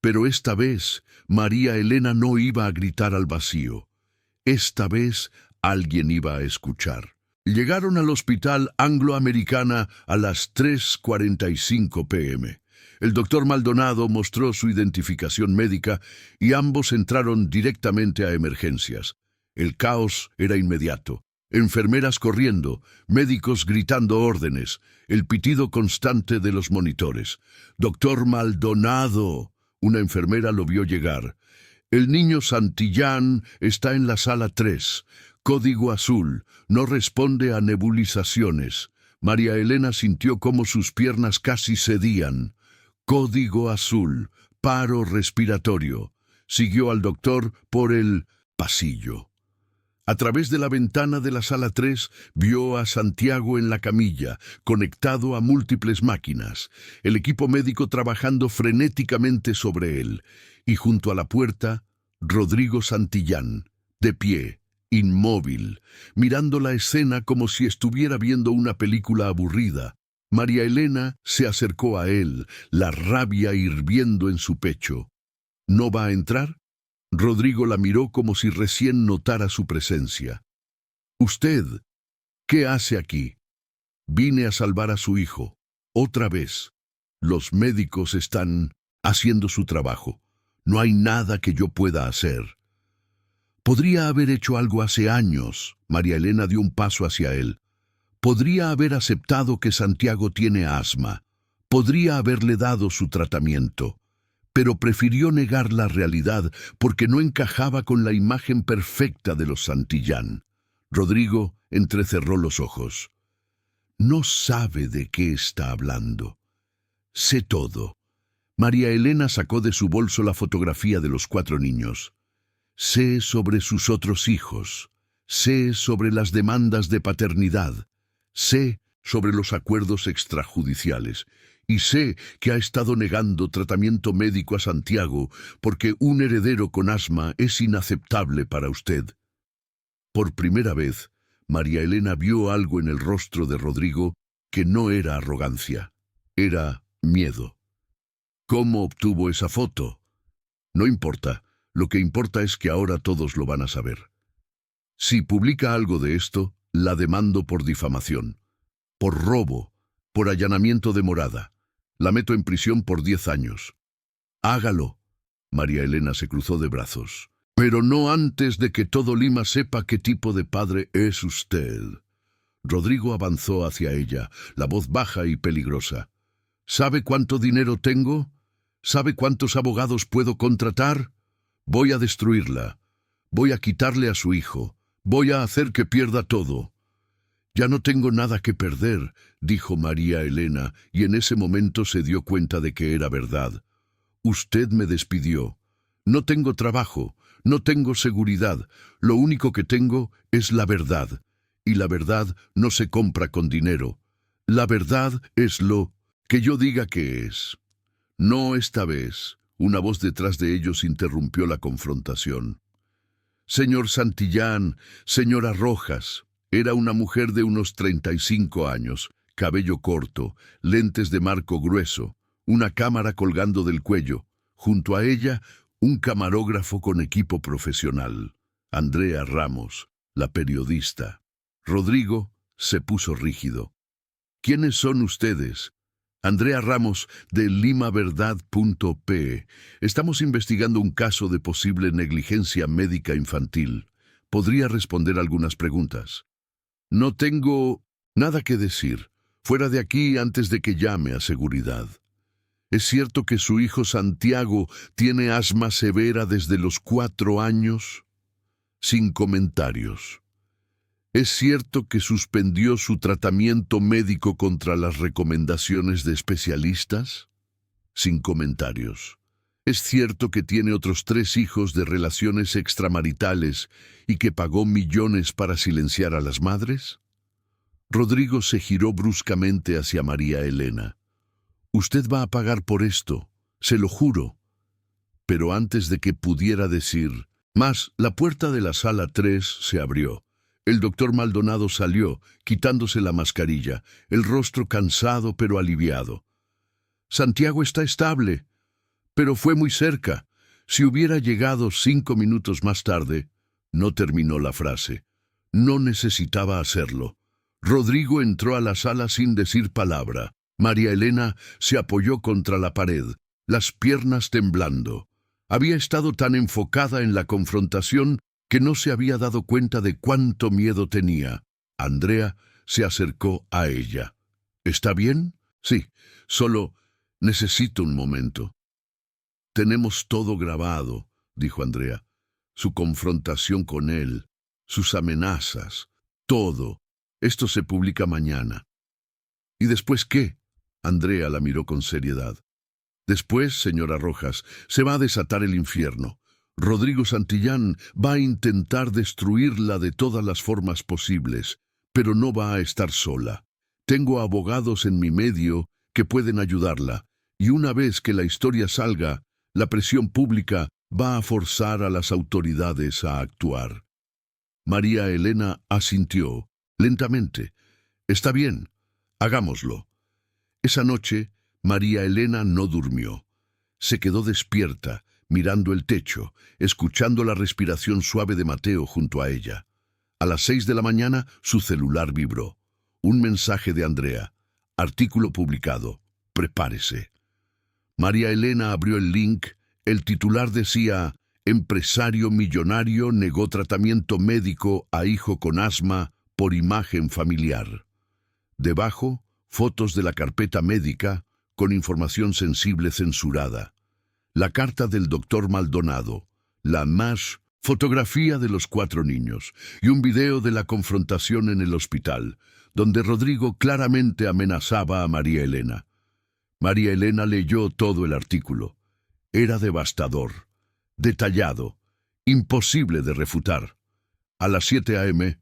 Pero esta vez, María Elena no iba a gritar al vacío. Esta vez, alguien iba a escuchar. Llegaron al Hospital Anglo-Americana a las 3:45 p.m. El doctor Maldonado mostró su identificación médica y ambos entraron directamente a emergencias. El caos era inmediato. Enfermeras corriendo, médicos gritando órdenes, el pitido constante de los monitores. «¡Doctor Maldonado! Una enfermera lo vio llegar. El niño Santillán está en la sala 3. Código azul. No responde a nebulizaciones. María Elena sintió cómo sus piernas casi cedían. Código azul. Paro respiratorio. Siguió al doctor por el pasillo. A través de la ventana de la sala 3 vio a Santiago en la camilla, conectado a múltiples máquinas, el equipo médico trabajando frenéticamente sobre él, y junto a la puerta, Rodrigo Santillán, de pie, inmóvil, mirando la escena como si estuviera viendo una película aburrida. María Elena se acercó a él, la rabia hirviendo en su pecho. ¿No va a entrar? Rodrigo la miró como si recién notara su presencia. «¿Usted qué hace aquí?» «Vine a salvar a su hijo. Otra vez. Los médicos están haciendo su trabajo. No hay nada que yo pueda hacer». «Podría haber hecho algo hace años». María Elena dio un paso hacia él. «Podría haber aceptado que Santiago tiene asma. Podría haberle dado su tratamiento. Pero prefirió negar la realidad porque no encajaba con la imagen perfecta de los Santillán». Rodrigo entrecerró los ojos. «No sabe de qué está hablando». «Sé todo». María Elena sacó de su bolso la fotografía de los 4 niños. «Sé sobre sus otros hijos. Sé sobre las demandas de paternidad. Sé sobre los acuerdos extrajudiciales. Y sé que ha estado negando tratamiento médico a Santiago porque un heredero con asma es inaceptable para usted». Por primera vez, María Elena vio algo en el rostro de Rodrigo que no era arrogancia, era miedo. «¿Cómo obtuvo esa foto?» «No importa, lo que importa es que ahora todos lo van a saber. Si publica algo de esto, la demando por difamación, por robo, por allanamiento de morada. La meto en prisión por 10 años. Hágalo». María Elena se cruzó de brazos. «Pero no antes de que todo Lima sepa qué tipo de padre es usted». Rodrigo avanzó hacia ella, la voz baja y peligrosa. «¿Sabe cuánto dinero tengo? ¿Sabe cuántos abogados puedo contratar? Voy a destruirla. Voy a quitarle a su hijo. Voy a hacer que pierda todo». «Ya no tengo nada que perder», dijo María Elena, y en ese momento se dio cuenta de que era verdad. «Usted me despidió. No tengo trabajo, no tengo seguridad. Lo único que tengo es la verdad. Y la verdad no se compra con dinero. La verdad es lo que yo diga que es». «No esta vez». Una voz detrás de ellos interrumpió la confrontación. «Señor Santillán, señora Rojas». Era una mujer de unos 35 años, cabello corto, lentes de marco grueso, una cámara colgando del cuello. Junto a ella, un camarógrafo con equipo profesional. Andrea Ramos, la periodista. Rodrigo se puso rígido. «¿Quiénes son ustedes?» «Andrea Ramos, de limaverdad.p. Estamos investigando un caso de posible negligencia médica infantil. ¿Podría responder algunas preguntas?» «No tengo nada que decir. Fuera de aquí antes de que llame a seguridad». «¿Es cierto que su hijo Santiago tiene asma severa desde los 4 años?» Sin comentarios. «¿Es cierto que suspendió su tratamiento médico contra las recomendaciones de especialistas?» Sin comentarios. «¿Es cierto que tiene otros 3 hijos de relaciones extramaritales y que pagó millones para silenciar a las madres?» Rodrigo se giró bruscamente hacia María Elena. «Usted va a pagar por esto, se lo juro». Pero antes de que pudiera decir más, la puerta de la sala 3 se abrió. El doctor Maldonado salió, quitándose la mascarilla, el rostro cansado pero aliviado. «Santiago está estable, pero fue muy cerca. Si hubiera llegado 5 minutos más tarde». No terminó la frase. No necesitaba hacerlo. Rodrigo entró a la sala sin decir palabra. María Elena se apoyó contra la pared, las piernas temblando. Había estado tan enfocada en la confrontación que no se había dado cuenta de cuánto miedo tenía. Andrea se acercó a ella. «¿Está bien?» «Sí, solo necesito un momento». Tenemos todo grabado, dijo Andrea. Su confrontación con él, sus amenazas, todo. Esto se publica mañana. ¿Y después qué? Andrea la miró con seriedad. Después, señora Rojas, se va a desatar el infierno. Rodrigo Santillán va a intentar destruirla de todas las formas posibles, pero no va a estar sola. Tengo abogados en mi medio que pueden ayudarla, y una vez que la historia salga, la presión pública va a forzar a las autoridades a actuar. María Elena asintió, lentamente. Está bien, hagámoslo. Esa noche, María Elena no durmió. Se quedó despierta, mirando el techo, escuchando la respiración suave de Mateo junto a ella. A las 6 de la mañana, su celular vibró. Un mensaje de Andrea. Artículo publicado. Prepárese. María Elena abrió el link. El titular decía: empresario millonario negó tratamiento médico a hijo con asma por imagen familiar. Debajo, fotos de la carpeta médica con información sensible censurada. La carta del doctor Maldonado, la MASH, fotografía de los 4 niños y un video de la confrontación en el hospital, donde Rodrigo claramente amenazaba a María Elena. María Elena leyó todo el artículo. Era devastador, detallado, imposible de refutar. A las 7 a.m.,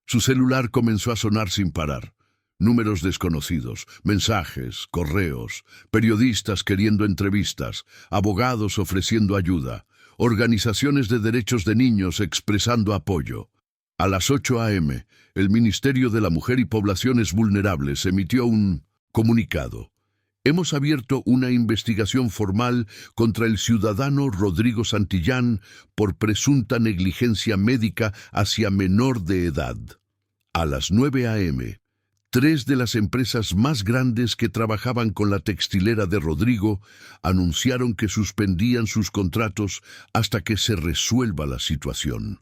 su celular comenzó a sonar sin parar. Números desconocidos, mensajes, correos, periodistas queriendo entrevistas, abogados ofreciendo ayuda, organizaciones de derechos de niños expresando apoyo. A las 8 a.m., el Ministerio de la Mujer y Poblaciones Vulnerables emitió un comunicado. Hemos abierto una investigación formal contra el ciudadano Rodrigo Santillán por presunta negligencia médica hacia menor de edad. A las 9 a.m., 3 de las empresas más grandes que trabajaban con la textilera de Rodrigo anunciaron que suspendían sus contratos hasta que se resuelva la situación.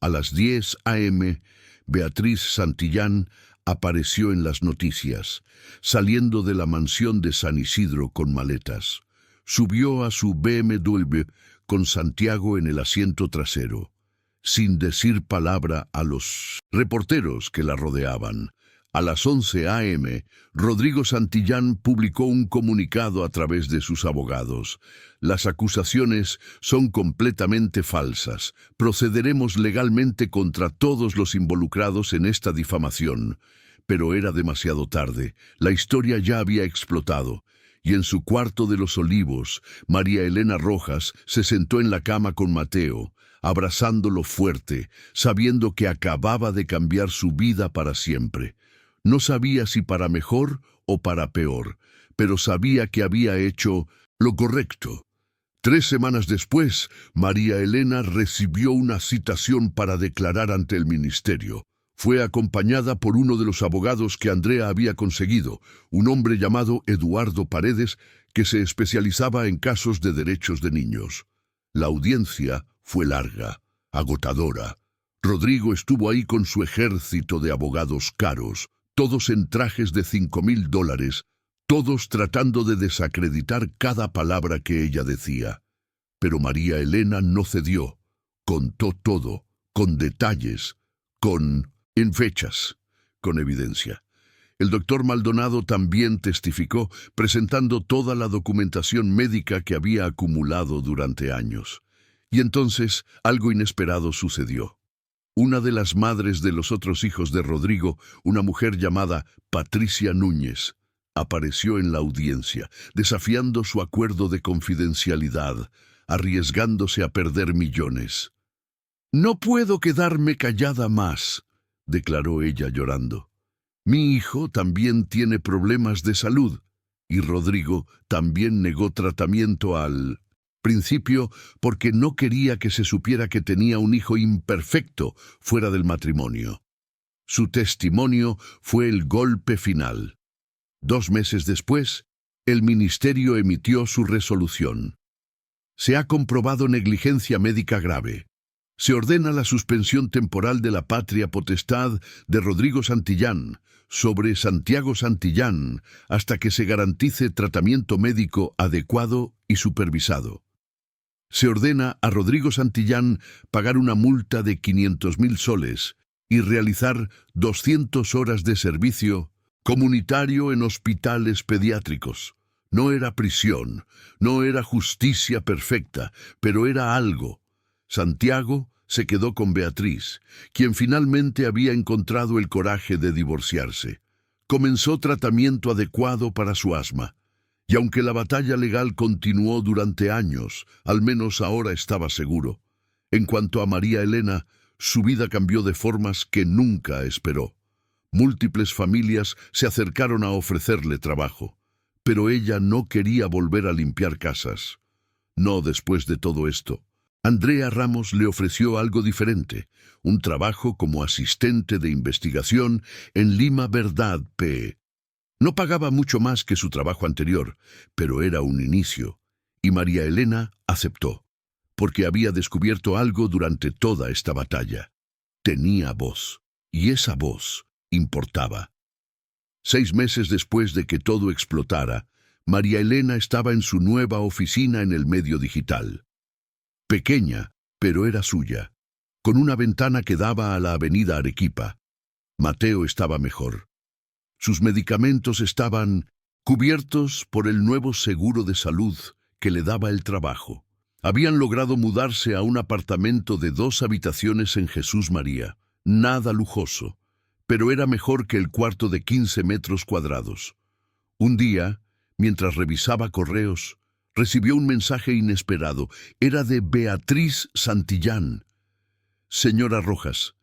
A las 10 a.m., Beatriz Santillán apareció en las noticias, saliendo de la mansión de San Isidro con maletas. Subió a su BMW con Santiago en el asiento trasero, sin decir palabra a los reporteros que la rodeaban. A las 11 a.m., Rodrigo Santillán publicó un comunicado a través de sus abogados. Las acusaciones son completamente falsas. Procederemos legalmente contra todos los involucrados en esta difamación. Pero era demasiado tarde. La historia ya había explotado. Y en su cuarto de los Olivos, María Elena Rojas se sentó en la cama con Mateo, abrazándolo fuerte, sabiendo que acababa de cambiar su vida para siempre. No sabía si para mejor o para peor, pero sabía que había hecho lo correcto. 3 semanas después, María Elena recibió una citación para declarar ante el ministerio. Fue acompañada por uno de los abogados que Andrea había conseguido, un hombre llamado Eduardo Paredes, que se especializaba en casos de derechos de niños. La audiencia fue larga, agotadora. Rodrigo estuvo ahí con su ejército de abogados caros, todos en trajes de $5,000, todos tratando de desacreditar cada palabra que ella decía. Pero María Elena no cedió. Contó todo, con detalles, en fechas, con evidencia. El doctor Maldonado también testificó, presentando toda la documentación médica que había acumulado durante años. Y entonces algo inesperado sucedió. Una de las madres de los otros hijos de Rodrigo, una mujer llamada Patricia Núñez, apareció en la audiencia, desafiando su acuerdo de confidencialidad, arriesgándose a perder millones. «No puedo quedarme callada más», declaró ella llorando. «Mi hijo también tiene problemas de salud», y Rodrigo también negó tratamiento al principio porque no quería que se supiera que tenía un hijo imperfecto fuera del matrimonio. Su testimonio fue el golpe final. 2 meses después, el ministerio emitió su resolución. Se ha comprobado negligencia médica grave. Se ordena la suspensión temporal de la patria potestad de Rodrigo Santillán sobre Santiago Santillán hasta que se garantice tratamiento médico adecuado y supervisado. Se ordena a Rodrigo Santillán pagar una multa de 500.000 soles y realizar 200 horas de servicio comunitario en hospitales pediátricos. No era prisión, no era justicia perfecta, pero era algo. Santiago se quedó con Beatriz, quien finalmente había encontrado el coraje de divorciarse. Comenzó tratamiento adecuado para su asma, y aunque la batalla legal continuó durante años, al menos ahora estaba seguro. En cuanto a María Elena, su vida cambió de formas que nunca esperó. Múltiples familias se acercaron a ofrecerle trabajo, pero ella no quería volver a limpiar casas. No después de todo esto. Andrea Ramos le ofreció algo diferente, un trabajo como asistente de investigación en Lima Verdad P. No pagaba mucho más que su trabajo anterior, pero era un inicio, y María Elena aceptó, porque había descubierto algo durante toda esta batalla. Tenía voz, y esa voz importaba. 6 meses después de que todo explotara, María Elena estaba en su nueva oficina en el medio digital. Pequeña, pero era suya, con una ventana que daba a la avenida Arequipa. Mateo estaba mejor. Sus medicamentos estaban cubiertos por el nuevo seguro de salud que le daba el trabajo. Habían logrado mudarse a un apartamento de 2 habitaciones en Jesús María. Nada lujoso, pero era mejor que el cuarto de 15 metros cuadrados. Un día, mientras revisaba correos, recibió un mensaje inesperado. Era de Beatriz Santillán. Señora Rojas,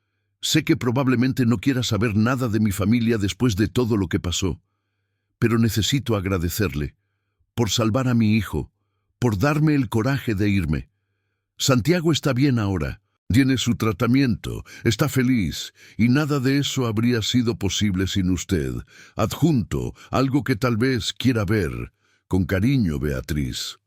sé que probablemente no quiera saber nada de mi familia después de todo lo que pasó, pero necesito agradecerle por salvar a mi hijo, por darme el coraje de irme. Santiago está bien ahora, tiene su tratamiento, está feliz, y nada de eso habría sido posible sin usted. Adjunto, algo que tal vez quiera ver. Con cariño, Beatriz.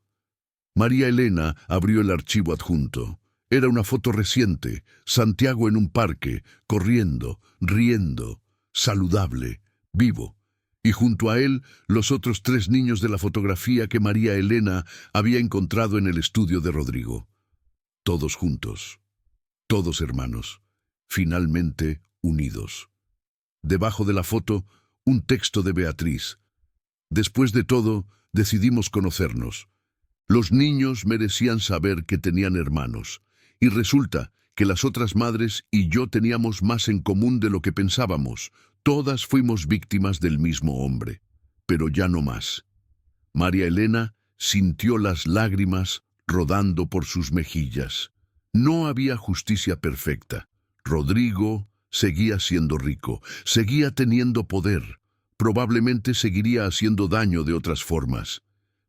María Elena abrió el archivo adjunto. Era una foto reciente, Santiago en un parque, corriendo, riendo, saludable, vivo. Y junto a él, los otros 3 niños de la fotografía que María Elena había encontrado en el estudio de Rodrigo. Todos juntos, todos hermanos, finalmente unidos. Debajo de la foto, un texto de Beatriz. Después de todo, decidimos conocernos. Los niños merecían saber que tenían hermanos, y resulta que las otras madres y yo teníamos más en común de lo que pensábamos. Todas fuimos víctimas del mismo hombre, pero ya no más. María Elena sintió las lágrimas rodando por sus mejillas. No había justicia perfecta. Rodrigo seguía siendo rico, seguía teniendo poder. Probablemente seguiría haciendo daño de otras formas.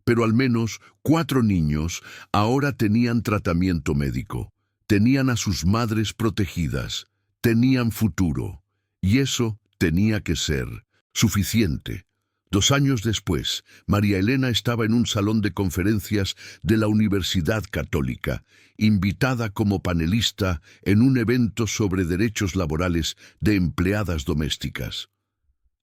Pero al menos 4 niños ahora tenían tratamiento médico. Tenían a sus madres protegidas. Tenían futuro. Y eso tenía que ser suficiente. 2 años después, María Elena estaba en un salón de conferencias de la Universidad Católica, invitada como panelista en un evento sobre derechos laborales de empleadas domésticas.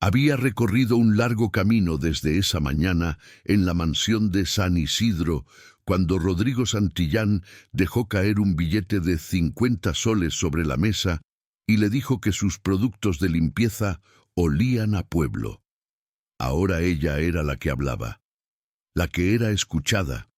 Había recorrido un largo camino desde esa mañana en la mansión de San Isidro, cuando Rodrigo Santillán dejó caer un billete de 50 soles sobre la mesa y le dijo que sus productos de limpieza olían a pueblo. Ahora ella era la que hablaba, la que era escuchada.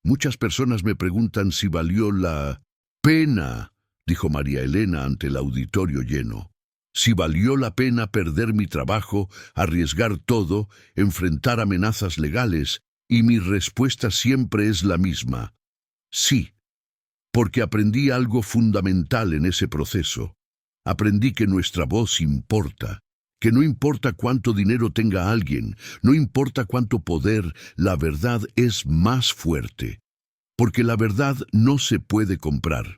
Muchas personas me preguntan si valió la pena, dijo María Elena ante el auditorio lleno. Si valió la pena perder mi trabajo, arriesgar todo, enfrentar amenazas legales, y mi respuesta siempre es la misma. Sí, porque aprendí algo fundamental en ese proceso. Aprendí que nuestra voz importa, que no importa cuánto dinero tenga alguien, no importa cuánto poder, la verdad es más fuerte. Porque la verdad no se puede comprar.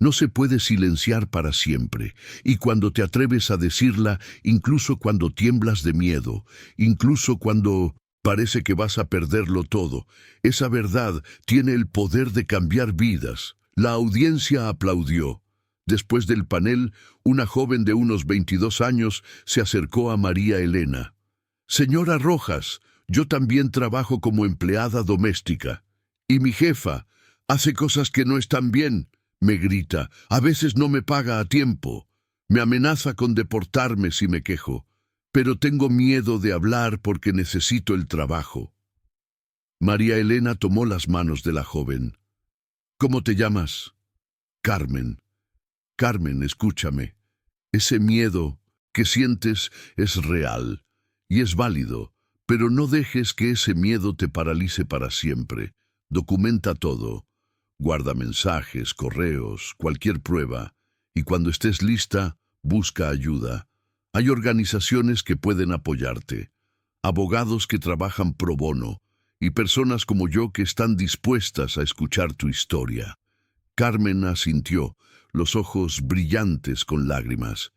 No se puede silenciar para siempre, y cuando te atreves a decirla, incluso cuando tiemblas de miedo, incluso cuando parece que vas a perderlo todo, esa verdad tiene el poder de cambiar vidas. La audiencia aplaudió. Después del panel, una joven de unos 22 años se acercó a María Elena. «Señora Rojas, yo también trabajo como empleada doméstica. Y mi jefa, Hace cosas que no están bien, me grita. A veces no me paga a tiempo. Me amenaza con deportarme si me quejo. Pero tengo miedo de hablar porque necesito el trabajo. María Elena tomó las manos de la joven. ¿Cómo te llamas? Carmen. Carmen, escúchame. Ese miedo que sientes es real y es válido, pero no dejes que ese miedo te paralice para siempre. Documenta todo. Guarda mensajes, correos, cualquier prueba. Y cuando estés lista, busca ayuda. Hay organizaciones que pueden apoyarte, abogados que trabajan pro bono y personas como yo que están dispuestas a escuchar tu historia. Carmen asintió, los ojos brillantes con lágrimas.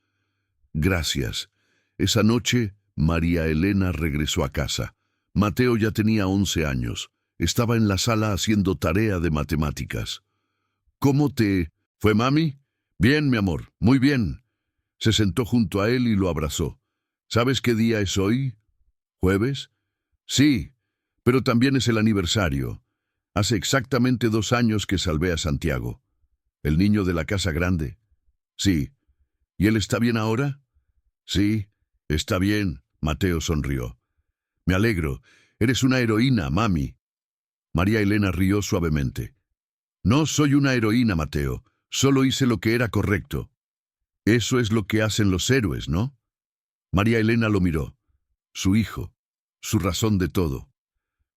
Gracias. Esa noche, María Elena regresó a casa. Mateo ya tenía 11 años. Estaba en la sala haciendo tarea de matemáticas. ¿Cómo te fue, mami? Bien, mi amor, muy bien. Se sentó junto a él y lo abrazó. ¿Sabes qué día es hoy? ¿Jueves? Sí, pero también es el aniversario. Hace exactamente 2 años que salvé a Santiago. ¿El niño de la casa grande? Sí. ¿Y él está bien ahora? Sí, está bien. Mateo sonrió. Me alegro. Eres una heroína, mami. María Elena rió suavemente. No soy una heroína, Mateo. Solo hice lo que era correcto. Eso es lo que hacen los héroes, ¿no? María Elena lo miró. Su hijo, su razón de todo.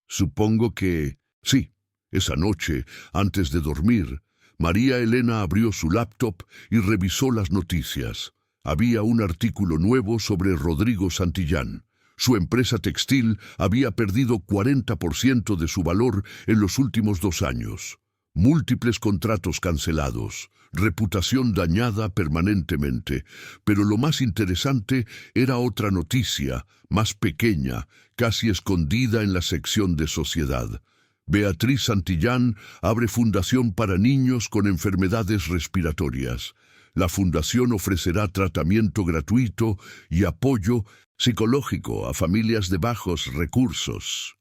Supongo que... Sí, esa noche, antes de dormir, María Elena abrió su laptop y revisó las noticias. Había un artículo nuevo sobre Rodrigo Santillán. Su empresa textil había perdido 40% de su valor en los últimos 2 años. Múltiples contratos cancelados, reputación dañada permanentemente. Pero lo más interesante era otra noticia, más pequeña, casi escondida en la sección de sociedad. Beatriz Santillán abre fundación para niños con enfermedades respiratorias. La fundación ofrecerá tratamiento gratuito y apoyo psicológico a familias de bajos recursos.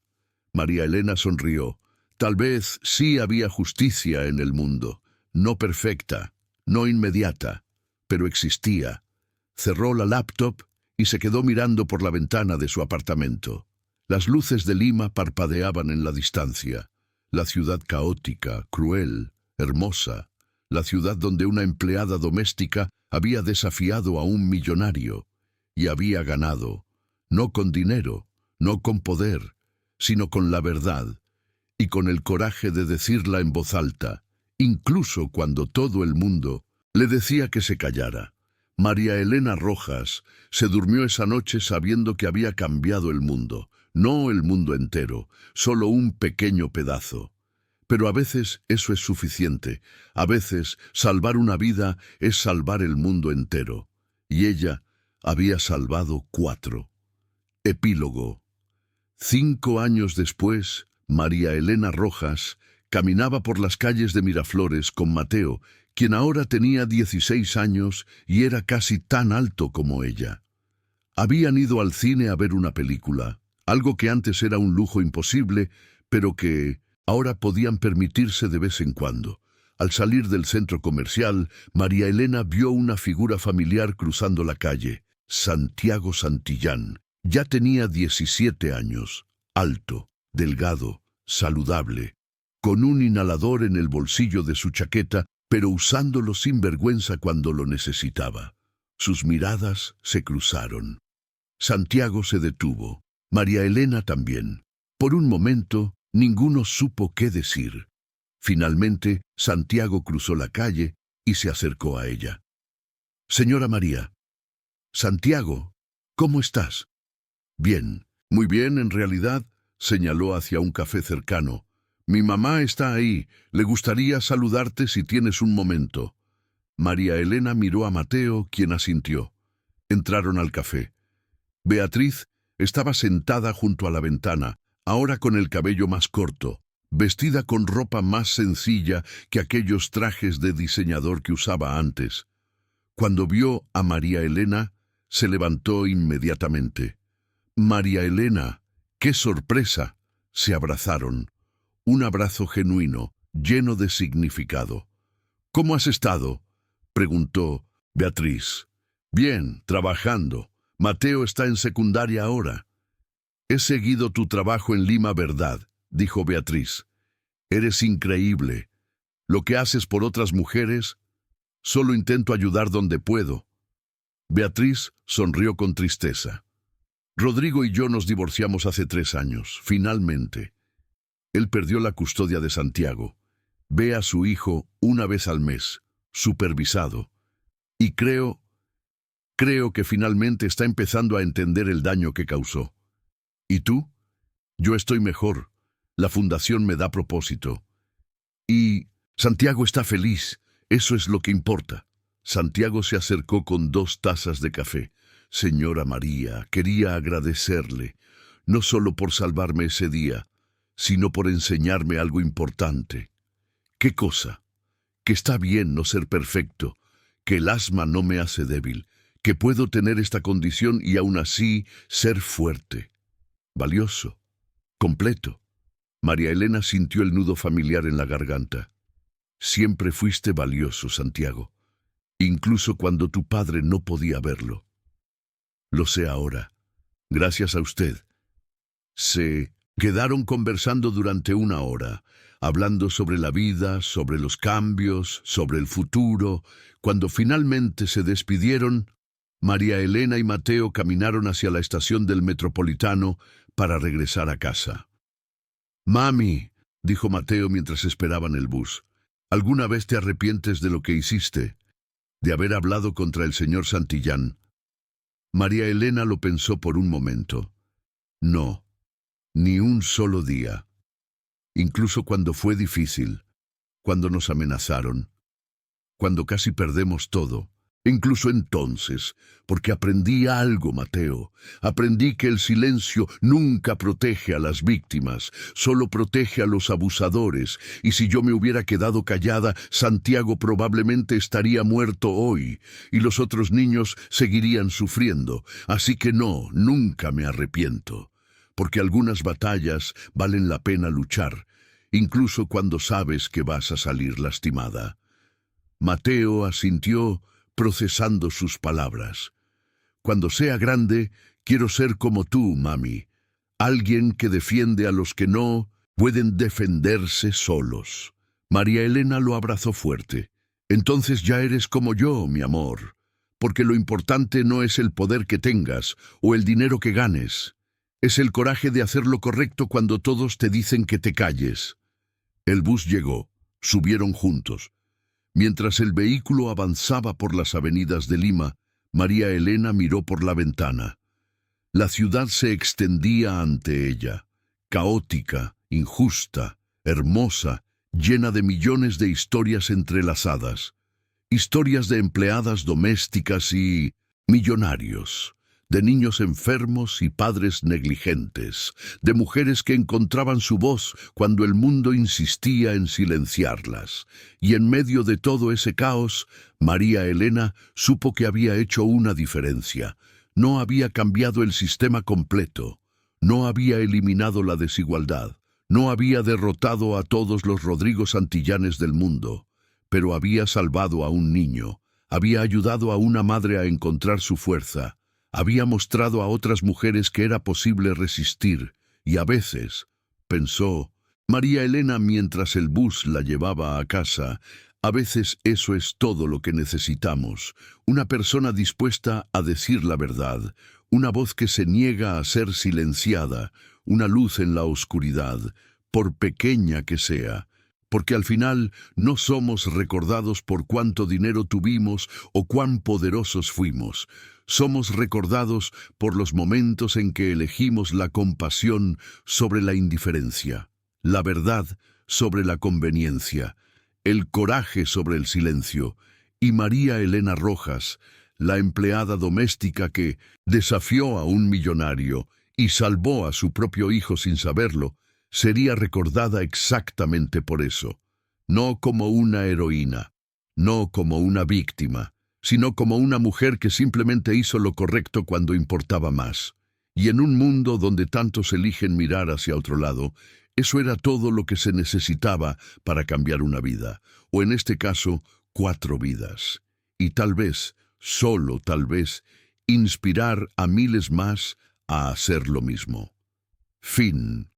María Elena sonrió. Tal vez sí había justicia en el mundo, no perfecta, no inmediata, pero existía. Cerró la laptop y se quedó mirando por la ventana de su apartamento. Las luces de Lima parpadeaban en la distancia. La ciudad caótica, cruel, hermosa. La ciudad donde una empleada doméstica había desafiado a un millonario y había ganado, no con dinero, no con poder, sino con la verdad y con el coraje de decirla en voz alta, incluso cuando todo el mundo le decía que se callara. María Elena Rojas se durmió esa noche sabiendo que había cambiado el mundo, no el mundo entero, solo un pequeño pedazo. Pero a veces eso es suficiente. A veces salvar una vida es salvar el mundo entero. Y ella había salvado 4. Epílogo. 5 años después, María Elena Rojas caminaba por las calles de Miraflores con Mateo, quien ahora tenía 16 años y era casi tan alto como ella. Habían ido al cine a ver una película, algo que antes era un lujo imposible, pero que ahora podían permitirse de vez en cuando. Al salir del centro comercial, María Elena vio una figura familiar cruzando la calle. Santiago Santillán. Ya tenía 17 años, alto, delgado, saludable, con un inhalador en el bolsillo de su chaqueta, pero usándolo sin vergüenza cuando lo necesitaba. Sus miradas se cruzaron. Santiago se detuvo. María Elena también. Por un momento, ninguno supo qué decir. Finalmente, Santiago cruzó la calle y se acercó a ella. Señora María. Santiago, ¿cómo estás? Bien, muy bien en realidad, señaló hacia un café cercano. Mi mamá está ahí, le gustaría saludarte si tienes un momento. María Elena miró a Mateo, quien asintió. Entraron al café. Beatriz estaba sentada junto a la ventana, ahora con el cabello más corto, vestida con ropa más sencilla que aquellos trajes de diseñador que usaba antes. Cuando vio a María Elena, se levantó inmediatamente. María Elena, ¡qué sorpresa! Se abrazaron. Un abrazo genuino, lleno de significado. «¿Cómo has estado?», preguntó Beatriz. «Bien, trabajando. Mateo está en secundaria ahora». «He seguido tu trabajo en Lima, ¿verdad?», dijo Beatriz. «Eres increíble. Lo que haces por otras mujeres, solo intento ayudar donde puedo». Beatriz sonrió con tristeza. «Rodrigo y yo nos divorciamos hace 3 años, finalmente. Él perdió la custodia de Santiago. Ve a su hijo una vez al mes, supervisado. Y creo que finalmente está empezando a entender el daño que causó. ¿Y tú?». «Yo estoy mejor. La fundación me da propósito. Y Santiago está feliz. Eso es lo que importa». Santiago se acercó con 2 tazas de café. «Señora María, quería agradecerle, no solo por salvarme ese día, sino por enseñarme algo importante». «¿Qué cosa?». «Que está bien no ser perfecto, que el asma no me hace débil, que puedo tener esta condición y aún así ser fuerte, valioso, completo». María Elena sintió el nudo familiar en la garganta. «Siempre fuiste valioso, Santiago, incluso cuando tu padre no podía verlo. Lo sé ahora, gracias a usted». Se quedaron conversando durante 1 hora, hablando sobre la vida, sobre los cambios, sobre el futuro. Cuando finalmente se despidieron, María Elena y Mateo caminaron hacia la estación del Metropolitano para regresar a casa. «Mami», dijo Mateo mientras esperaban el bus, «¿alguna vez te arrepientes de lo que hiciste? De haber hablado contra el señor Santillán?» María Elena lo pensó por un momento. «No, ni un solo día. Incluso cuando fue difícil, cuando nos amenazaron, cuando casi perdemos todo. Incluso entonces, porque aprendí algo, Mateo. Aprendí que el silencio nunca protege a las víctimas, solo protege a los abusadores. Y si yo me hubiera quedado callada, Santiago probablemente estaría muerto hoy, y los otros niños seguirían sufriendo. Así que no, nunca me arrepiento. Porque algunas batallas valen la pena luchar, incluso cuando sabes que vas a salir lastimada». Mateo asintió, procesando sus palabras. «Cuando sea grande, quiero ser como tú, mami. Alguien que defiende a los que no pueden defenderse solos». María Elena lo abrazó fuerte. «Entonces ya eres como yo, mi amor. Porque lo importante no es el poder que tengas o el dinero que ganes. Es el coraje de hacer lo correcto cuando todos te dicen que te calles». El bus llegó. Subieron juntos. Mientras el vehículo avanzaba por las avenidas de Lima, María Elena miró por la ventana. La ciudad se extendía ante ella, caótica, injusta, hermosa, llena de millones de historias entrelazadas. Historias de empleadas domésticas y millonarios, de niños enfermos y padres negligentes, de mujeres que encontraban su voz cuando el mundo insistía en silenciarlas. Y en medio de todo ese caos, María Elena supo que había hecho una diferencia. No había cambiado el sistema completo, no había eliminado la desigualdad, no había derrotado a todos los Rodrigo Santillanes del mundo, pero había salvado a un niño, había ayudado a una madre a encontrar su fuerza, había mostrado a otras mujeres que era posible resistir, y a veces, pensó María Elena mientras el bus la llevaba a casa, a veces eso es todo lo que necesitamos, una persona dispuesta a decir la verdad, una voz que se niega a ser silenciada, una luz en la oscuridad, por pequeña que sea. Porque al final no somos recordados por cuánto dinero tuvimos o cuán poderosos fuimos. Somos recordados por los momentos en que elegimos la compasión sobre la indiferencia, la verdad sobre la conveniencia, el coraje sobre el silencio. Y María Elena Rojas, la empleada doméstica que desafió a un millonario y salvó a su propio hijo sin saberlo, sería recordada exactamente por eso, no como una heroína, no como una víctima, sino como una mujer que simplemente hizo lo correcto cuando importaba más. Y en un mundo donde tantos eligen mirar hacia otro lado, Eso era todo lo que se necesitaba para cambiar una vida, o en este caso, 4 vidas. Y tal vez, solo tal vez, inspirar a miles más a hacer lo mismo. Fin.